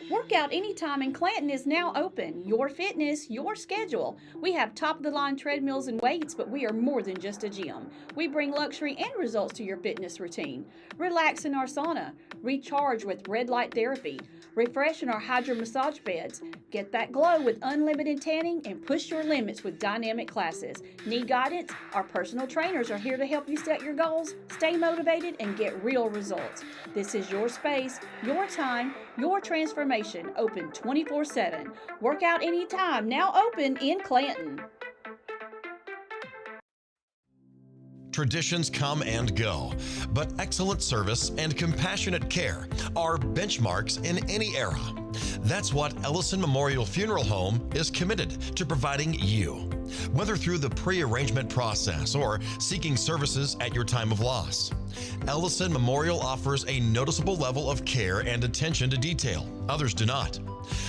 Workout Anytime in Clanton is now open. Your fitness, your schedule. We have top-of-the-line treadmills and weights, but we are more than just a gym. We bring luxury and results to your fitness routine. Relax in our sauna. Recharge with red light therapy. Refresh in our hydro massage beds. Get that glow with unlimited tanning and push your limits with dynamic classes. Need guidance? Our personal trainers are here to help you set your goals, stay motivated, and get real results. This is your space, your time, your transformation, open 24/7. Workout Anytime, now open in Clanton. Traditions come and go, but excellent service and compassionate care are benchmarks in any era. That's what Ellison Memorial Funeral Home is committed to providing you, whether through the pre-arrangement process or seeking services at your time of loss. Ellison Memorial offers a noticeable level of care and attention to detail. Others do not.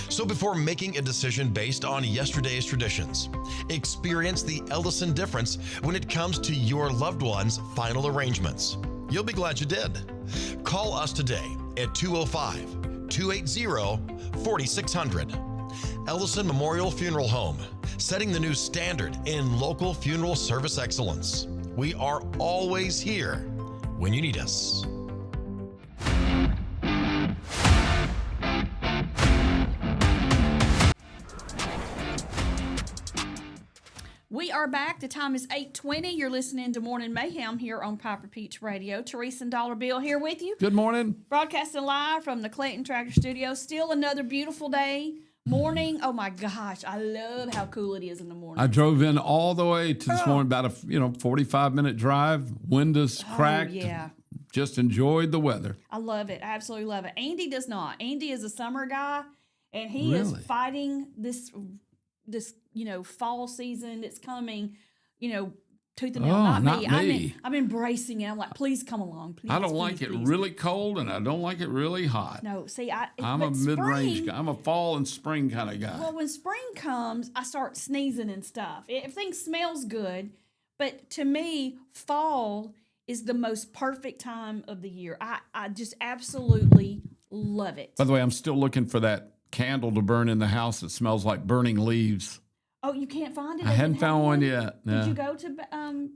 So before making a decision based on yesterday's traditions, experience the Ellison difference when it comes to your loved one's final arrangements. You'll be glad you did. Call us today at 205-280-4600. Ellison Memorial Funeral Home, setting the new standard in local funeral service excellence. We are always here when you need us. We are back. The time is 8:20. You're listening to Morning Mayhem here on Piper Peach Radio. Teresa and Dollar Bill here with you. Good morning. Broadcasting live from the Clanton Tractor Studio. Still another beautiful day. Morning. Oh my gosh. I love how cool it is in the morning. I drove in all the way to this morning, about a 45-minute drive. Windows cracked. Yeah. Just enjoyed the weather. I love it. I absolutely love it. Andy does not. Andy is a summer guy, and he is fighting this fall season that's coming, tooth and nail. Not me. I'm embracing it. I'm like, please come along. Please. I don't like it really cold, and I don't like it really hot. No, see, I'm a mid-range guy. I'm a fall and spring kind of guy. Well, when spring comes, I start sneezing and stuff. Everything smells good, but to me, fall is the most perfect time of the year. I just absolutely love it. By the way, I'm still looking for that candle to burn in the house that smells like burning leaves. Oh, you can't find it? I hadn't found one yet. No. Did you go to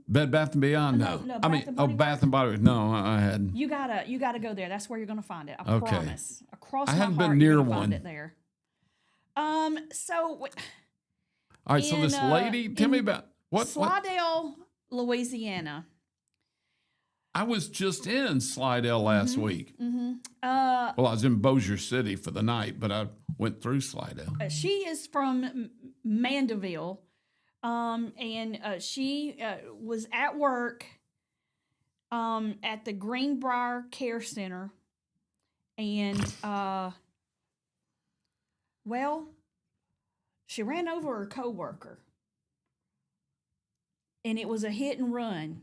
Bed Bath and Beyond? No. Bath and Body Works. No, I hadn't. You gotta go there. That's where you're gonna find it. I Okay. promise. Across I my haven't heart, been near you're gonna one. Find it there. So. All right. So this lady, tell me about what? Slidell, Louisiana. I was just in Slidell last week. Well, I was in Bossier City for the night, but I went through Slidell. she is from Mandeville, and she was at work at the Greenbrier Care Center, and well, she ran over her coworker, and it was a hit and run.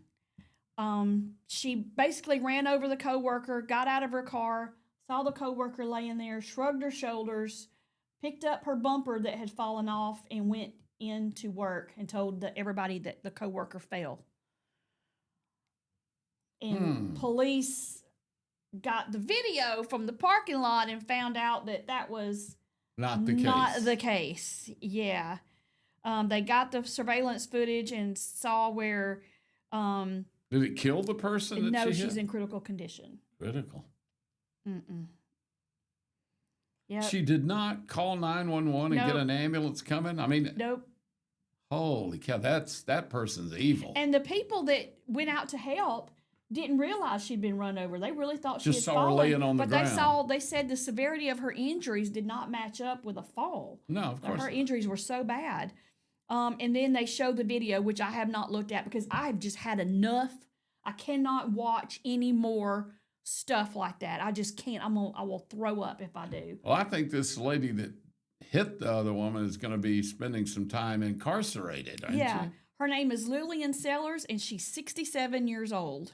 She basically ran over the coworker, got out of her car, saw the coworker laying there, shrugged her shoulders, picked up her bumper that had fallen off, and went into work and told everybody that the coworker fell. And police got the video from the parking lot and found out that that was Not the case. not the case. Yeah. They got the surveillance footage and saw where Did it kill the person that no, she she's hit? in critical condition. Critical. Yeah. She did not call 911 and get Nope. an ambulance coming? I mean, Nope. holy cow, that person's evil. And the people that went out to help didn't realize she'd been run over. They really thought she Just had saw her fallen. laying on the but ground. they said the severity of her injuries did not match up with a fall. No, of course Her not. injuries were so bad. And then they showed the video, which I have not looked at because I have just had enough. I cannot watch any more stuff like that. I just can't. I will throw up if I do. Well, I think this lady that hit the other woman is going to be spending some time incarcerated, aren't Yeah. she? Her name is Lillian Sellers, and she's 67 years old.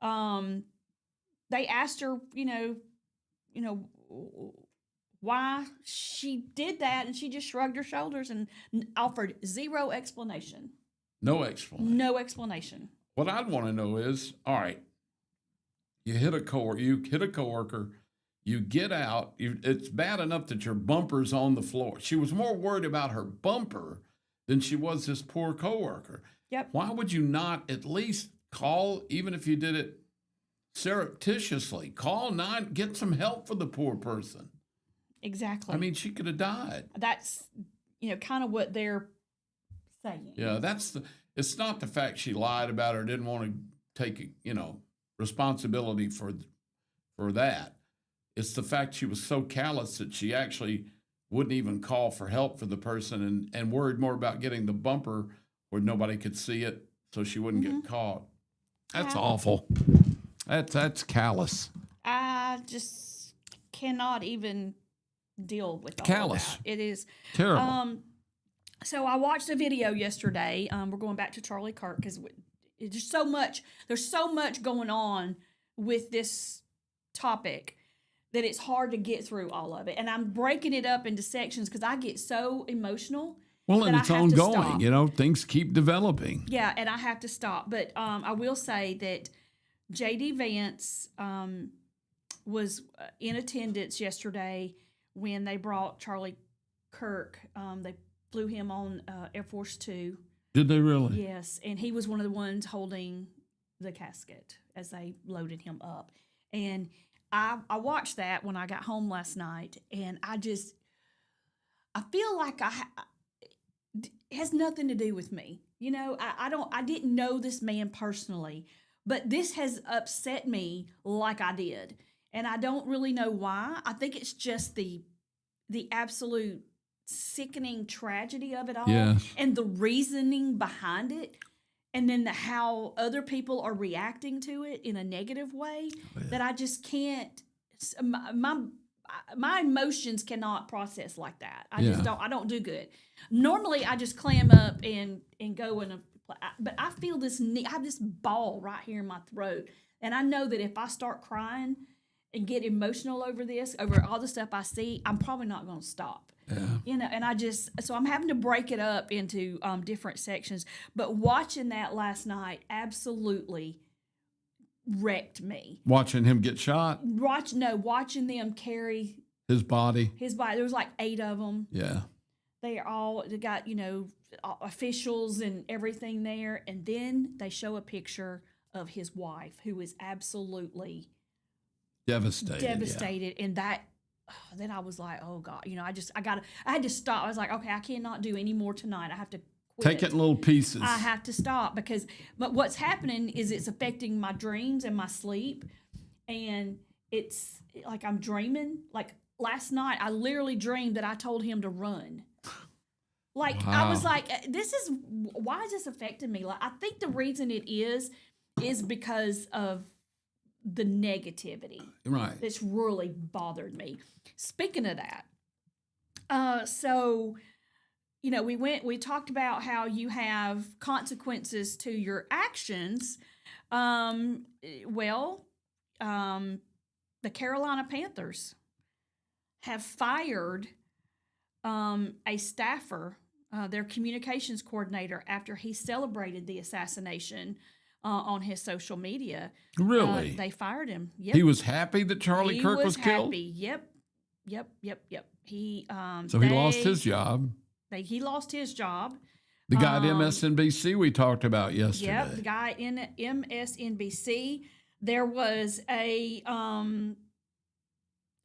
They asked her, why she did that, and she just shrugged her shoulders and offered zero explanation. No explanation. No explanation. What I'd want to know is, all right, you hit a coworker, you get out. It's bad enough that your bumper's on the floor. She was more worried about her bumper than she was this poor coworker. Yep. Why would you not at least call, even if you did it surreptitiously, get some help for the poor person? Exactly. I mean, she could have died. That's, kind of what they're saying. Yeah, it's not the fact she lied about it or didn't want to take, responsibility for that. It's the fact she was so callous that she actually wouldn't even call for help for the person and worried more about getting the bumper where nobody could see it so she wouldn't get caught. That's Yeah. awful. That's callous. I just cannot even deal with all Callous. of that. It is Terrible. So I watched a video yesterday. We're going back to Charlie Kirk because it's just so much. There's so much going on with this topic that it's hard to get through all of it. And I'm breaking it up into sections because I get so emotional. Well, and that it's I have to ongoing. stop. Things keep developing. Yeah, and I have to stop. But I will say that J.D. Vance was in attendance yesterday when they brought Charlie Kirk. They flew him on Air Force Two. Did they really? Yes, and he was one of the ones holding the casket as they loaded him up. And I watched that when I got home last night, and I feel like it has nothing to do with me. I didn't know this man personally, but this has upset me like I did. And I don't really know why. I think it's just the absolute sickening tragedy of it all, Yes. and the reasoning behind it, and then how other people are reacting to it in a negative way that I just can't. My emotions cannot process like that. I don't do good. Normally, I just clam up and go in but I feel this. I have this ball right here in my throat, and I know that if I start crying and get emotional over all the stuff I see, I'm probably not going to stop. Yeah. And so I'm having to break it up into different sections. But watching that last night absolutely wrecked me. Watching him get shot, Watching them carry his body. his body. There was like 8 of them. Yeah. They got, officials and everything there. And then they show a picture of his wife, who is absolutely Devastated. And that, then I was like, oh God, I had to stop. I was like, okay, I cannot do any more tonight. I have to quit. Take it in little pieces. I have to stop but what's happening is it's affecting my dreams and my sleep. And it's like I'm dreaming. Like last night, I literally dreamed that I told him to run. Like, I was like, why is this affecting me? Like, I think the reason it is because of the negativity. Right. That's really bothered me. Speaking of that, so, we talked about how you have consequences to your actions. The Carolina Panthers have fired a staffer, their communications coordinator, after he celebrated the assassination on his social media. Really? They fired him. Yep. He was happy that Charlie Kirk was killed? Yep. He So he lost his job. He lost his job. The guy at MSNBC we talked about yesterday. Yep, the guy in MSNBC. There was a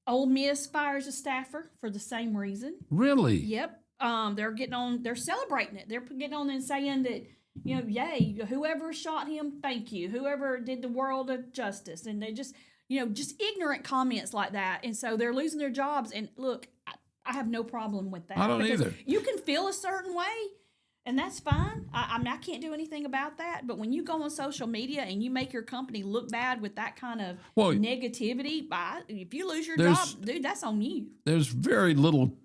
Ole Miss fires a staffer for the same reason. Really? Yep. They're celebrating it. They're getting on and saying that, yay, whoever shot him, thank you. Whoever did the world of justice. And they just ignorant comments like that. And so they're losing their jobs. And look, I have no problem with that. I don't either. You can feel a certain way, and that's fine. I mean, I can't do anything about that. But when you go on social media and you make your company look bad with that kind of negativity, if you lose your job, dude, that's on you. There's very little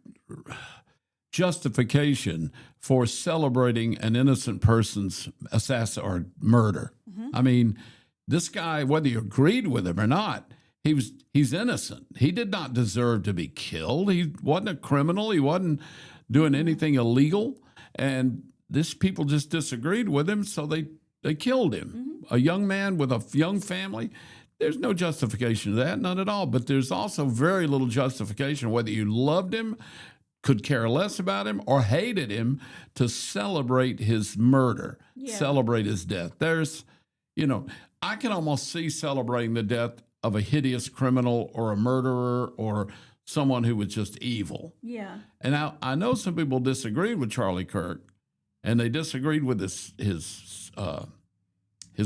justification for celebrating an innocent person's assassin or murder. Mm-hmm. I mean, this guy, whether you agreed with him or not, he's innocent. He did not deserve to be killed. He wasn't a criminal. He wasn't doing anything illegal. And these people just disagreed with him, so they killed him. Mm-hmm. A young man with a young family. There's no justification to that, none at all. But there's also very little justification, whether you loved him, could care less about him, or hated him, to celebrate his murder, celebrate his death. I can almost see celebrating the death of a hideous criminal or a murderer or someone who was just evil. Yeah. And I know some people disagreed with Charlie Kirk, and they disagreed with his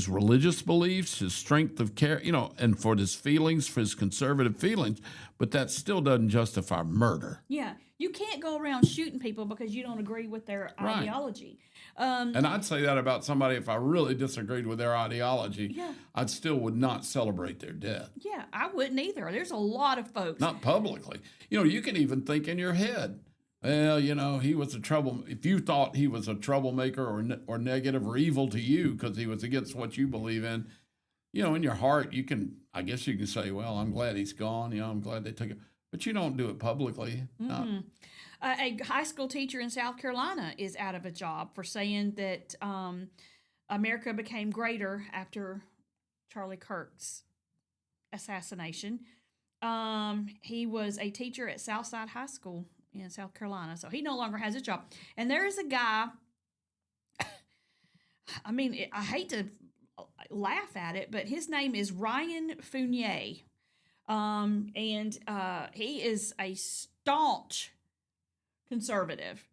religious beliefs, his strength of care, and for his feelings, for his conservative feelings, but that still doesn't justify murder. Yeah. You can't go around shooting people because you don't agree with their ideology. And I'd say that about somebody if I really disagreed with their ideology. Yeah. I still would not celebrate their death. Yeah, I wouldn't either. There's a lot of folks. Not publicly. You can even think in your head, well, he was a trouble. If you thought he was a troublemaker or negative or evil to you because he was against what you believe in, in your heart, I guess you can say, well, I'm glad he's gone. I'm glad they took it. But you don't do it publicly. Mm-hmm. A high school teacher in South Carolina is out of a job for saying that America became greater after Charlie Kirk's assassination. He was a teacher at Southside High School in South Carolina, so he no longer has a job. And there is a guy, I mean, I hate to laugh at it, but his name is Ryan Fournier. And he is a staunch conservative.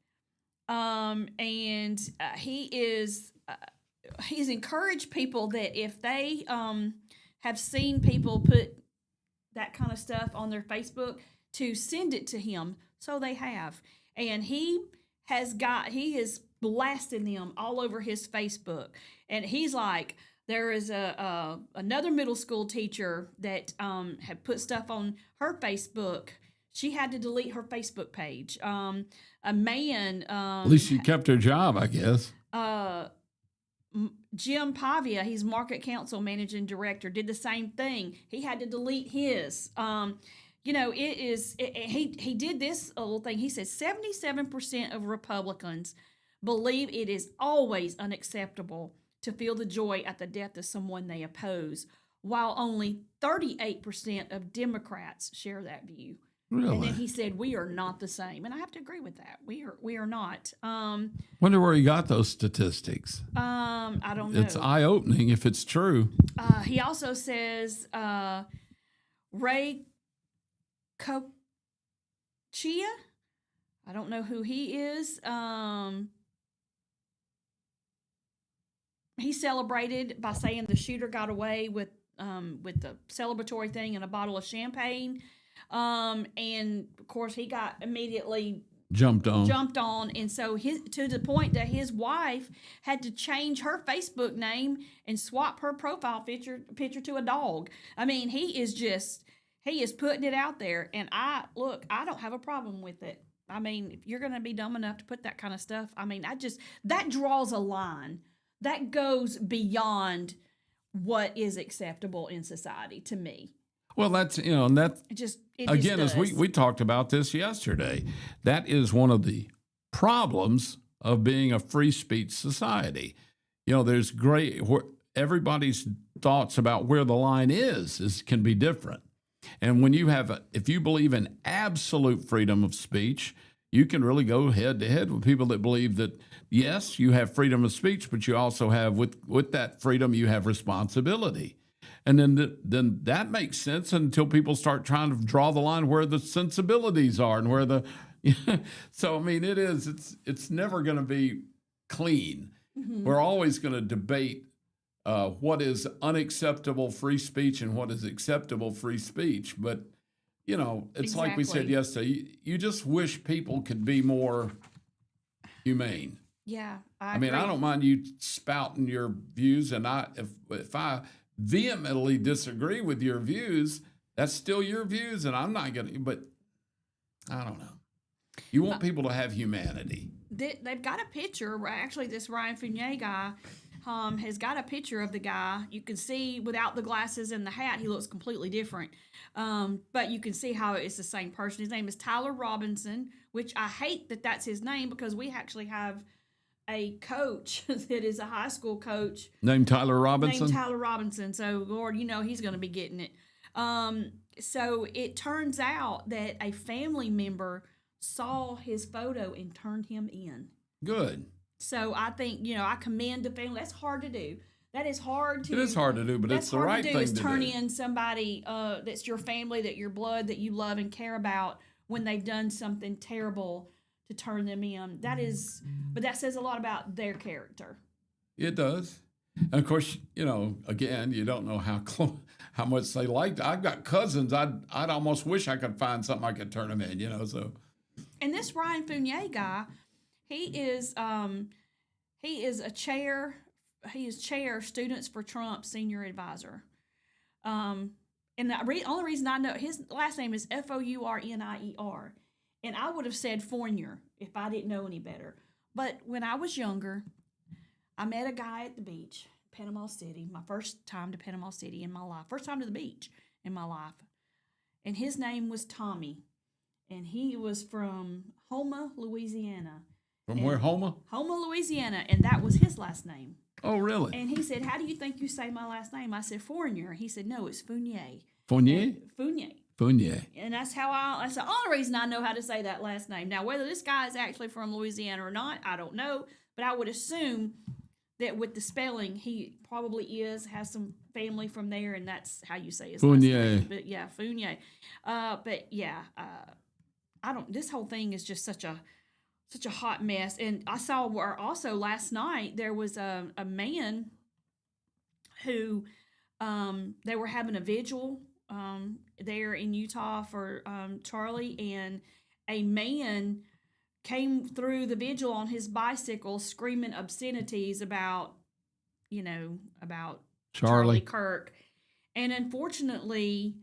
And he's encouraged people that if they have seen people put that kind of stuff on their Facebook, to send it to him. So they have. And he is blasting them all over his Facebook. And he's like, there is another middle school teacher that had put stuff on her Facebook. She had to delete her Facebook page. A man... At least she kept her job, I guess. Jim Pavia, he's Market Council Managing Director, did the same thing. He had to delete his. He did this little thing. He said 77% of Republicans believe it is always unacceptable to feel the joy at the death of someone they oppose, while only 38% of Democrats share that view. Really? And then he said, we are not the same. And I have to agree with that. We are not. Wonder where he got those statistics. I don't know. It's eye-opening if it's true. He also says Ray Kochia. I don't know who he is. he celebrated by saying the shooter got away with the celebratory thing and a bottle of champagne. And of course he got immediately jumped on. And so to the point that his wife had to change her Facebook name and swap her profile picture to a dog. I mean, he is putting it out there, and I don't have a problem with it. I mean, if you're going to be dumb enough to put that kind of stuff, I mean, that draws a line that goes beyond what is acceptable in society to me. Well, that's, and that again, as does. we talked about this yesterday, that is one of the problems of being a free speech society. There's everybody's thoughts about where the line is can be different. And when if you believe in absolute freedom of speech, you can really go head to head with people that believe that, yes, you have freedom of speech, but you also have, with that freedom, you have responsibility. And then that makes sense until people start trying to draw the line where the sensibilities are and where the so I mean it's never going to be clean. Mm-hmm. We're always going to debate what is unacceptable free speech and what is acceptable free speech. But it's like we said yesterday. You just wish people could be more humane. Yeah, I mean, I don't mind you spouting your views, and if I vehemently disagree with your views, that's still your views, and I'm not going to, but I don't know. You want people to have humanity. They've got a picture, actually this Ryan Fournier guy has got a picture of the guy. You can see without the glasses and the hat, he looks completely different. But you can see how it's the same person. His name is Tyler Robinson, which I hate that that's his name because we actually have a coach that is a high school coach named Tyler Robinson. So Lord, he's going to be getting it. So it turns out that a family member saw his photo and turned him in. Good. So I think, I commend the family. That's hard to do. That is hard to. It is hard to do, but it's the right thing to do. Is turn in somebody that's your family, that your blood, that you love and care about when they've done something terrible, to turn them in. But that says a lot about their character. It does. And of course, again, you don't know how much they liked. I've got cousins. I'd almost wish I could find something I could turn them in, so. And this Ryan Fournier guy, he is chair Students for Trump senior advisor. And the only reason I know his last name is Fournier. And I would have said Fournier if I didn't know any better. But when I was younger, I met a guy at the beach, Panama City, my first time to Panama City in my life, first time to the beach in my life. And his name was Tommy. And he was from Houma, Louisiana. From where, Houma? Houma, Louisiana. And that was his last name. Oh, really? And he said, "How do you think you say my last name?" I said, "Fournier." He said, "No, it's Fournier." Fournier? Fournier. And that's that's the only reason I know how to say that last name. Now, whether this guy is actually from Louisiana or not, I don't know. But I would assume that with the spelling, he probably has some family from there, and that's how you say his Fournier. last name. But yeah, Fournier. This whole thing is just such a hot mess. And I saw where also last night there was a man who they were having a vigil there in Utah for Charlie, and a man came through the vigil on his bicycle screaming obscenities about Charlie Kirk. And unfortunately,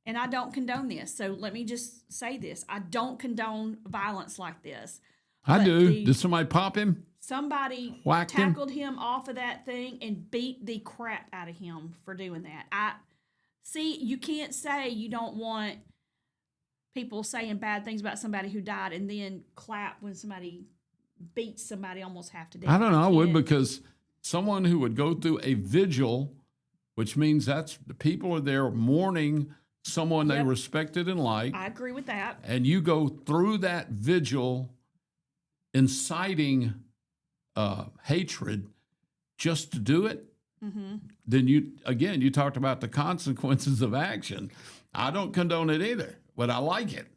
and I don't condone this, so let me just say this, I don't condone violence like this. I do. Did somebody pop him? Somebody tackled him off of that thing and beat the crap out of him for doing that. You can't say you don't want people saying bad things about somebody who died and then clap when somebody beats somebody almost half to death. I don't know. I would, because someone who would go through a vigil, which means that's the people are there mourning someone they respected and liked. I agree with that. And you go through that vigil inciting hatred just to do it, then you talked about the consequences of action. I don't condone it either. but I like it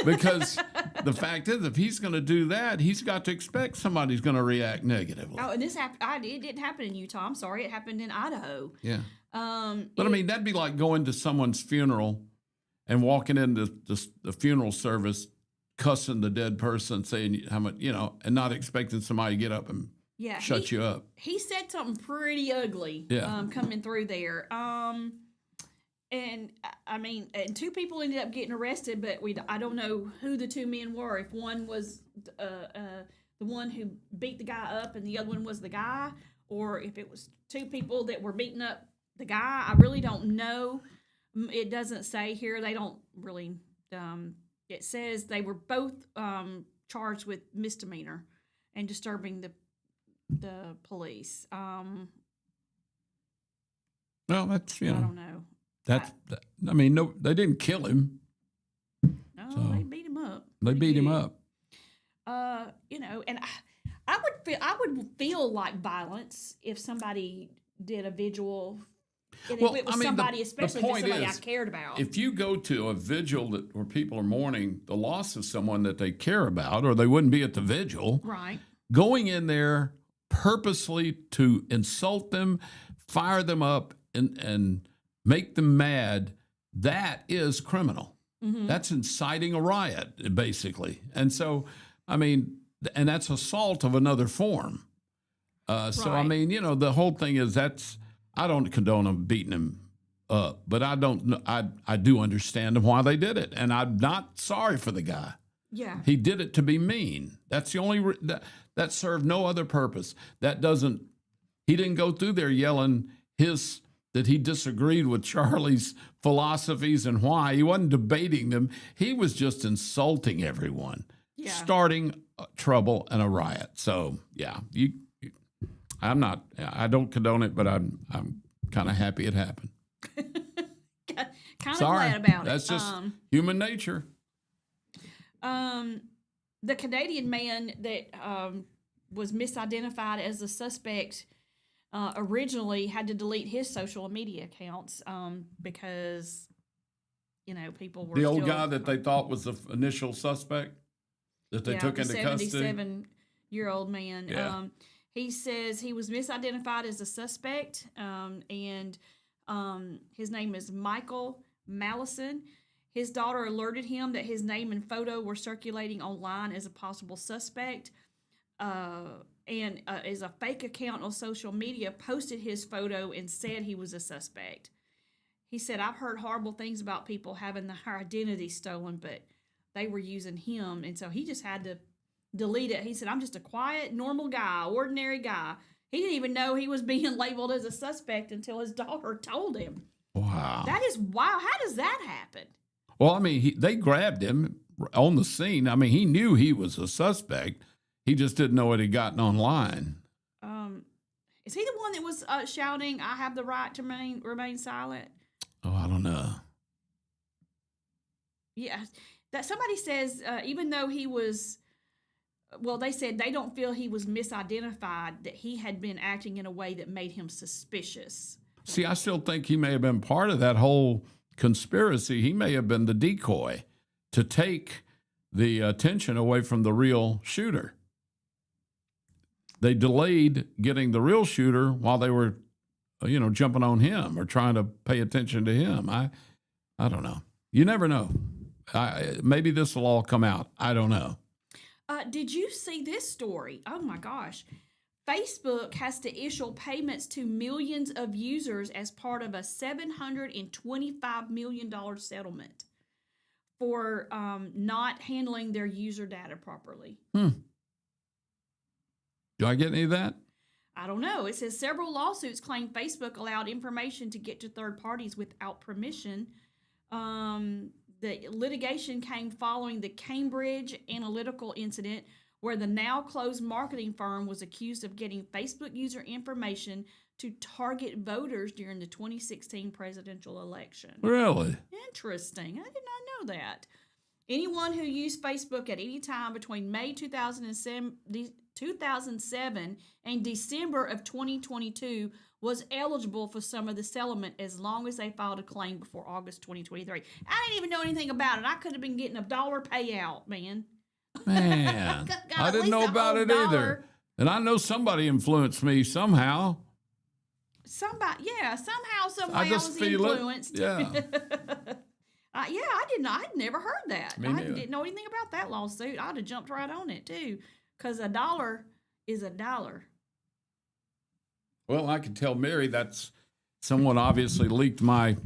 because the fact is, if he's going to do that, he's got to expect somebody's going to react negatively. Oh, and this happened. It didn't happen in Utah. I'm sorry, it happened in Idaho. Yeah. But I mean, that'd be like going to someone's funeral and walking into the funeral service, cussing the dead person, saying how much, and not expecting somebody to get up and shut you up. He said something pretty ugly. Yeah. Coming through there. And I mean, and 2 people ended up getting arrested, but I don't know who the 2 men were. If one was the one who beat the guy up and the other one was the guy, or if it was 2 people that were beating up the guy. I really don't know. It doesn't say here. They don't really. It says they were both charged with misdemeanor and disturbing the police. Well, that's I don't know. I mean, no, they didn't kill him. No, So, they beat him up. They beat him up. And I would feel like violence if somebody did a vigil. And Well, if it was I mean, somebody, especially if it's point somebody is, I cared about. If you go to a vigil where people are mourning the loss of someone that they care about, or they wouldn't be at the vigil, Right. going in there purposely to insult them, fire them up, and make them mad, that is criminal. Mm-hmm. That's inciting a riot, basically. And so, I mean, and that's assault of another form. So, I Right. mean, the whole thing is I don't condone them beating him up, but I don't know. I do understand why they did it, and I'm not sorry for the guy. Yeah. He did it to be mean. That's the only that served no other purpose. He didn't go through there yelling that he disagreed with Charlie's philosophies and why. He wasn't debating them. He was just insulting everyone, starting trouble and a riot. So yeah, I don't condone it, but I'm kind of happy it happened. Kind of Sorry, glad about that's it. just human nature. The Canadian man that was misidentified as the suspect originally had to delete his social media accounts because people were The old still, guy that they thought was the initial suspect that they took into custody. 77-year-old man. Yeah. He says he was misidentified as a suspect, and his name is Michael Mallison. His daughter alerted him that his name and photo were circulating online as a possible suspect, and as a fake account on social media posted his photo and said he was a suspect. He said, "I've heard horrible things about people having their identity stolen, but they were using him," and so he just had to delete it. He said, "I'm just a quiet, normal guy, ordinary guy." He didn't even know he was being labeled as a suspect until his daughter told him. Wow. That is wild. How does that happen? Well, I mean, they grabbed him on the scene. I mean, he knew he was a suspect. He just didn't know what he'd gotten online. Is he the one that was shouting, "I have the right to remain silent"? Oh, I don't know. Yeah. That somebody says, even though he was, well, they said they don't feel he was misidentified, that he had been acting in a way that made him suspicious. See, I still think he may have been part of that whole conspiracy. He may have been the decoy to take the attention away from the real shooter. They delayed getting the real shooter while they were, jumping on him or trying to pay attention to him. I don't know. You never know. Maybe this will all come out. I don't know. Did you see this story? Oh my gosh. Facebook has to issue payments to millions of users as part of a $725 million settlement for not handling their user data properly. Do I get any of that? I don't know. It says several lawsuits claim Facebook allowed information to get to third parties without permission. The litigation came following the Cambridge Analytical incident, where the now closed marketing firm was accused of getting Facebook user information to target voters during the 2016 presidential election. Really? Interesting. I did not know that. Anyone who used Facebook at any time between May 2007 and December of 2022 was eligible for some of the settlement as long as they filed a claim before August 2023. I didn't even know anything about it. I could have been getting $1 payout, man. Man, I didn't know about it either. And I know somebody influenced me somehow. Somebody, yeah, somehow, some way I I just was feel influenced. it. Yeah. Yeah, I did not. I'd never heard that. Me I neither. didn't know anything about that lawsuit. I'd have jumped right on it too, because $1 is $1. Well, I can tell Mary that's someone obviously leaked my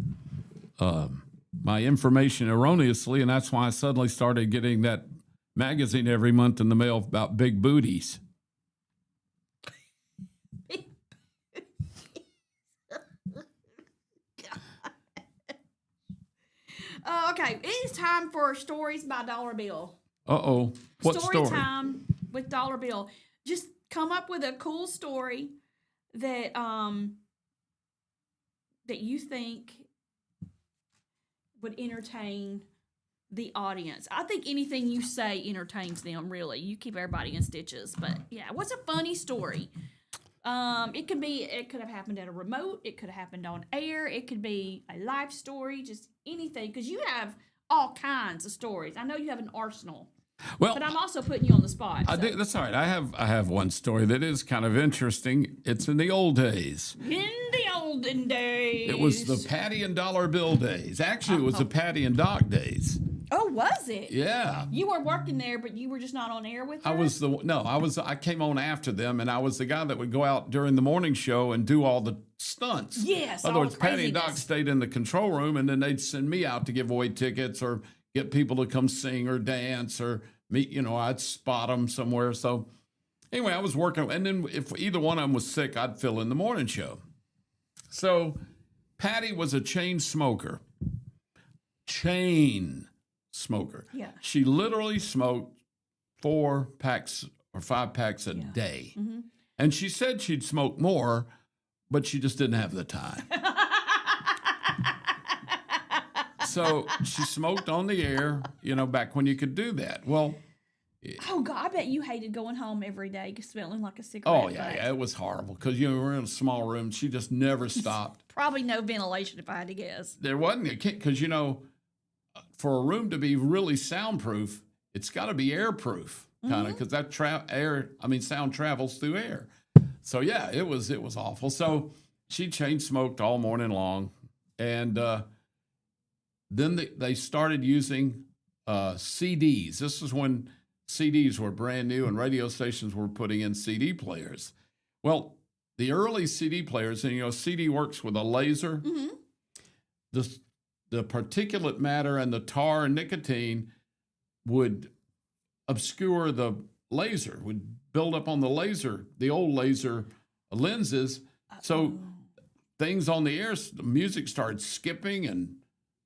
my information erroneously, and that's why I suddenly started getting that magazine every month in the mail about big booties. Okay, it is time for stories by Dollar Bill. Uh-oh. What story? Time with Dollar Bill. Just come up with a cool story that that you think would entertain the audience. I think anything you say entertains them, really. You keep everybody in stitches. But yeah, what's a funny story? It could have happened at a remote, it could have happened on air, it could be a life story, just anything, because you have all kinds of stories. I know you have an arsenal. Well, But I'm also putting you on the spot. I do, that's all right. I have one story that is kind of interesting. It's in the old days. In the olden days. It was the Patty and Dollar Bill days. Actually, it was the Patty and Doc days. Oh, was it? Yeah. You were working there, but you were just not on air with her? I came on after them, and I was the guy that would go out during the morning show and do all the stunts. Yes, In other all words, the Patty and Doc craziness. stayed in the control room, and then they'd send me out to give away tickets or get people to come sing or dance or meet, I'd spot them somewhere. So anyway, I was working, and then if either one of them was sick, I'd fill in the morning show. So Patty was a chain smoker. Yeah. She literally smoked 4 packs or 5 packs a day. Mm-hmm. And she said she'd smoke more, but she just didn't have the time. So she smoked on the air, back when you could do that. Well, Oh, God, I bet you hated going home every day smelling like a cigarette. oh, yeah, it was horrible because, we're in a small room. She just never stopped. Probably no ventilation, if I had to guess. There wasn't because, for a room to be really soundproof, it's got to be airproof, kind of, because that sound travels through air. So yeah, it was awful. So she chain smoked all morning long, and then they started using CDs. This is when CDs were brand new, and radio stations were putting in CD players. Well, the early CD players, and CD works with a laser. Mm-hmm. The particulate matter and the tar and nicotine would obscure the laser, would build up on the laser, the old laser lenses. So things on the air, the music started skipping and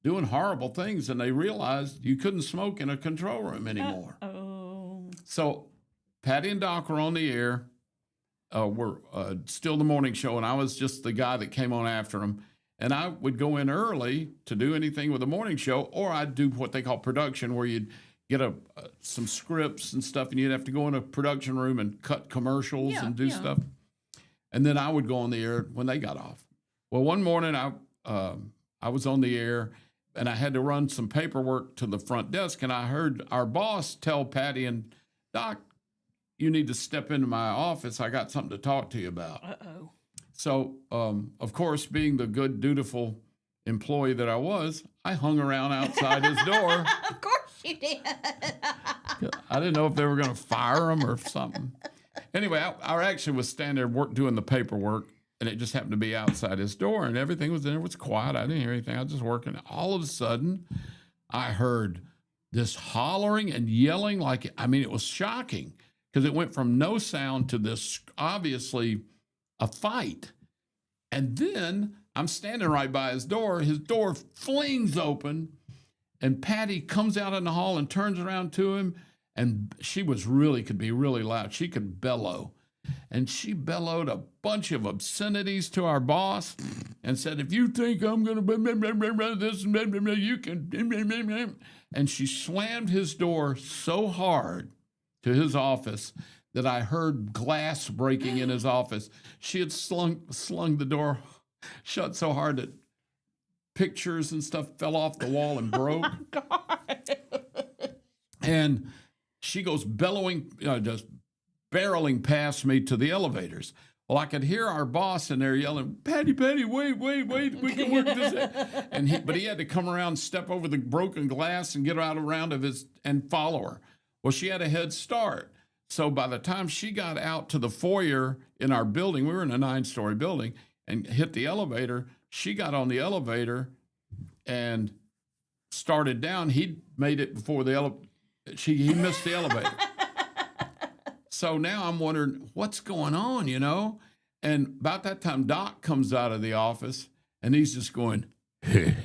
doing horrible things, and they realized you couldn't smoke in a control room anymore. So Patty and Doc were on the air. We're still the morning show, and I was just the guy that came on after them. And I would go in early to do anything with the morning show, or I'd do what they call production, where you'd get some scripts and stuff, and you'd have to go in a production room and cut commercials and do stuff. And then I would go on the air when they got off. Well, one morning I was on the air, and I had to run some paperwork to the front desk, and I heard our boss tell Patty and Doc, "You need to step into my office. I got something to talk to you about." Uh-oh. So, of course, being the good, dutiful employee that I was, I hung around outside his door. Of course you did. I didn't know if they were going to fire him or something. Anyway, I actually was standing there doing the paperwork, and it just happened to be outside his door, and everything was in there. It was quiet. I didn't hear anything. I was just working. All of a sudden, I heard this hollering and yelling it was shocking because it went from no sound to this obviously a fight. And then I'm standing right by his door flings open, and Patty comes out in the hall and turns around to him, and she could be really loud. She could bellow, and she bellowed a bunch of obscenities to our boss, and said, if you think I'm going to this, you can. And she slammed his door so hard to his office that I heard glass breaking in his office. She had slung the door shut so hard that pictures and stuff fell off the wall and broke. Oh, God. And she goes bellowing, just barreling past me to the elevators. Well, I could hear our boss in there yelling, Patty, wait, we can work this out. But he had to come around, step over the broken glass and get out around of his and follow her. Well, she had a head start. So by the time she got out to the foyer in our building, we were in a 9-story building, and hit the elevator, she got on the elevator and started down. He made it before the elevator. He missed the elevator. So now I'm wondering what's going on, And about that time, Doc comes out of the office, and he's just going, he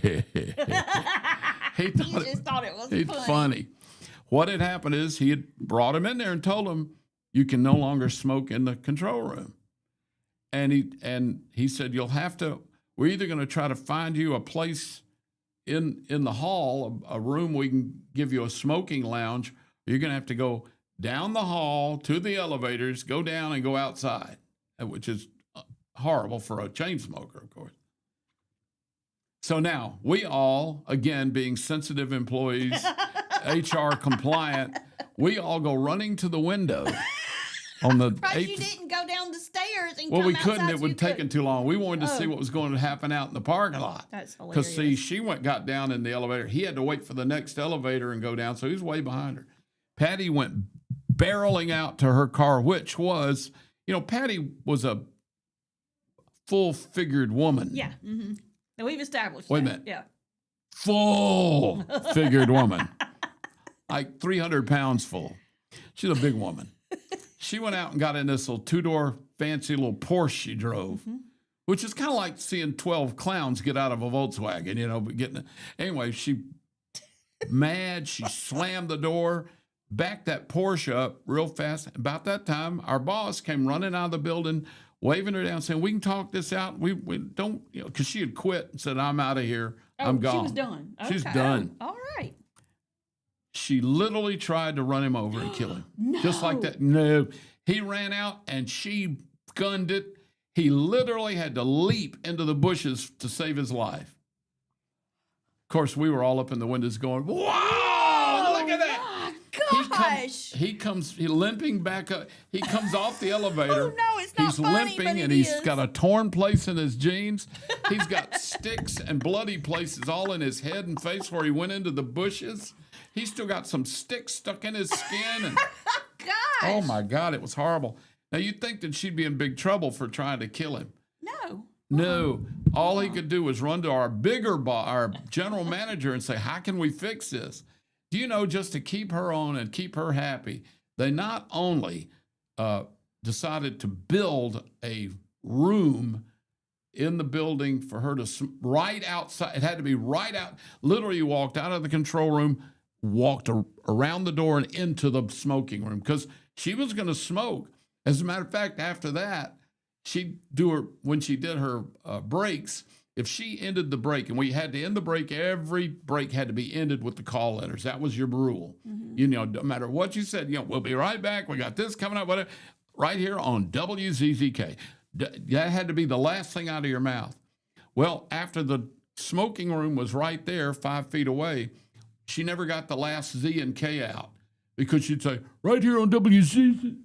just thought it was funny. What had happened is he had brought him in there and told him, you can no longer smoke in the control room. And he said, you'll have to, we're either going to try to find you a place in the hall, a room we can give you a smoking lounge, or you're going to have to go down the hall to the elevators, go down and go outside, which is horrible for a chain smoker, of course. So now we all, again, being sensitive employees, HR compliant, we all go running to the window on the You didn't go down the stairs and well, come we couldn't. outside, It so would you take couldn't. too long. We wanted to see what was going to happen out in the parking lot. That's hilarious. Because, see, she got down in the elevator. He had to wait for the next elevator and go down, so he was way behind her. Patty went barreling out to her car, which was, Patty was a full-figured woman. Yeah. Mm-hmm. And we've established Wait a that. minute. Yeah. Full-figured woman. Like 300 pounds full. She's a big woman. She went out and got in this little 2-door fancy little Porsche she drove, which is kind of like seeing 12 clowns get out of a Volkswagen, but anyway, she slammed the door, backed that Porsche up real fast. About that time, our boss came running out of the building, waving her down, saying, we can talk this out. We don't, because she had quit and said, I'm out of here. I'm gone. She was done. She's Okay. done. All right. She literally tried to run him over and kill him. No. Just like that. No. He ran out and she gunned it. He literally had to leap into the bushes to save his life. Of course, we were all up in the windows going, wow, look at that. Gosh. He comes limping back up. He comes off the elevator. Oh, no, it's not He's funny, limping but and it he's is. got a torn place in his jeans. He's got sticks and bloody places all in his head and face where he went into the bushes. He's still got some sticks stuck in his skin. And Gosh. oh, my God, it was horrible. Now, you'd think that she'd be in big trouble for trying to kill him. No. No. All he could do was run to our our general manager and say, how can we fix this? Do you know, just to keep her on and keep her happy, they not only decided to build a room in the building for her to right outside. It had to be right out. Literally, you walked out of the control room, walked around the door and into the smoking room because she was going to smoke. As a matter of fact, after that, when she did her breaks, if she ended the break, and we had to end the break, every break had to be ended with the call letters. That was your rule. Mm-hmm. No matter what you said, we'll be right back. We got this coming up, whatever, right here on WZZK. That had to be the last thing out of your mouth. Well, after the smoking room was right there, 5 feet away, she never got the last Z and K out because she'd say, right here on WZZK.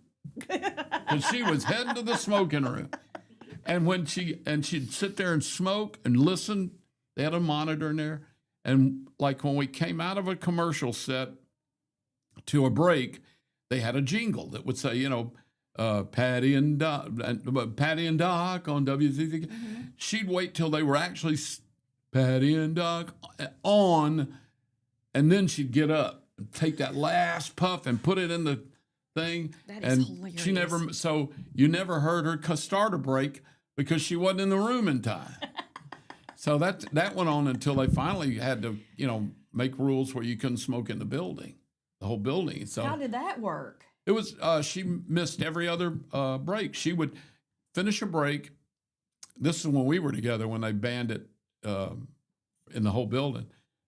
And she was heading to the smoking room. And she'd sit there and smoke and listen. They had a monitor in there. And like when we came out of a commercial set to a break, they had a jingle that would say, Patty and Doc on WZZK. Mm-hmm. She'd wait till they were actually Patty and Doc on, and then she'd get up and take that last puff and put it in the thing. That is and hilarious. You never heard her start a break because she wasn't in the room in time. So that went on until they finally had to, make rules where you couldn't smoke in the building, the whole building. So how did that work? it was she missed every other break. She would finish a break, this is when we were together, when they banned it in the whole building.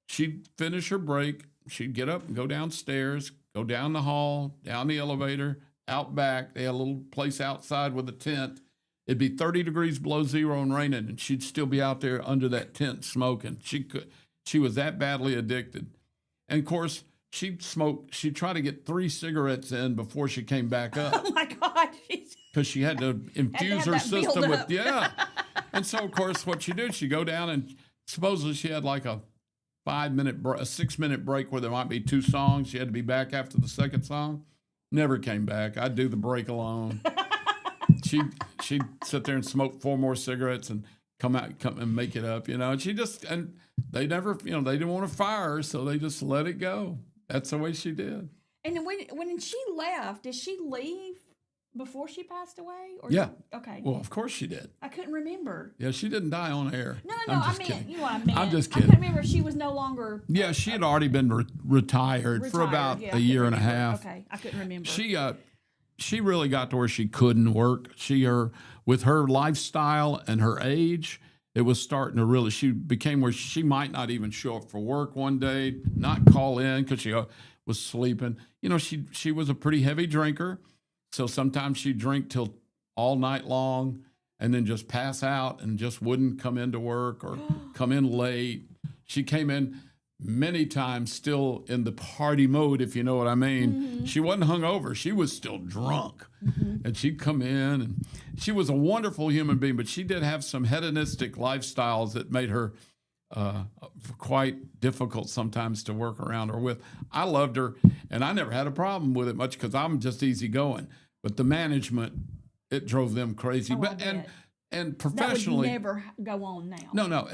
She'd finish her break. She'd get up and go downstairs, go down the hall, down the elevator, out back. They had a little place outside with a tent. It'd be 30 degrees below zero and raining, and she'd still be out there under that tent smoking. She was that badly addicted. And of course, she'd try to get 3 cigarettes in before she came back up. Oh my God. Because she had to infuse her that system build with, up. yeah. And so, of course, what she did, she'd go down and supposedly she had like a 6-minute break where there might be 2 songs. She had to be back after the second song. Never came back. I'd do the break alone. She'd sit there and smoke 4 more cigarettes and come and make it up, And and they never, they didn't want to fire her, so they just let it go. That's the way she did. And then when she left, did she leave before she passed away? Or Yeah. Okay. Well, of course she did. I couldn't remember. Yeah, she didn't die on air. No, I'm I just meant, kidding. you know what I meant. I'm just I kidding. couldn't remember if she was no longer. Yeah, she had already been retired for about yeah, a year and a remember. half. Okay, I couldn't remember. She really got to where she couldn't work. With her lifestyle and her age, it was starting to really, she became where she might not even show up for work one day, not call in because she was sleeping. She was a pretty heavy drinker. So sometimes she'd drink till all night long and then just pass out and just wouldn't come into work or come in late. She came in many times still in the party mode, if you know what I mean. Mm-hmm. She wasn't hungover. She was still drunk. Mm-hmm. And she'd come in, and she was a wonderful human being, but she did have some hedonistic lifestyles that made her quite difficult sometimes to work around or with. I loved her, and I never had a problem with it much because I'm just easygoing. But the management, it drove them crazy. And professionally, that would never go on now. No.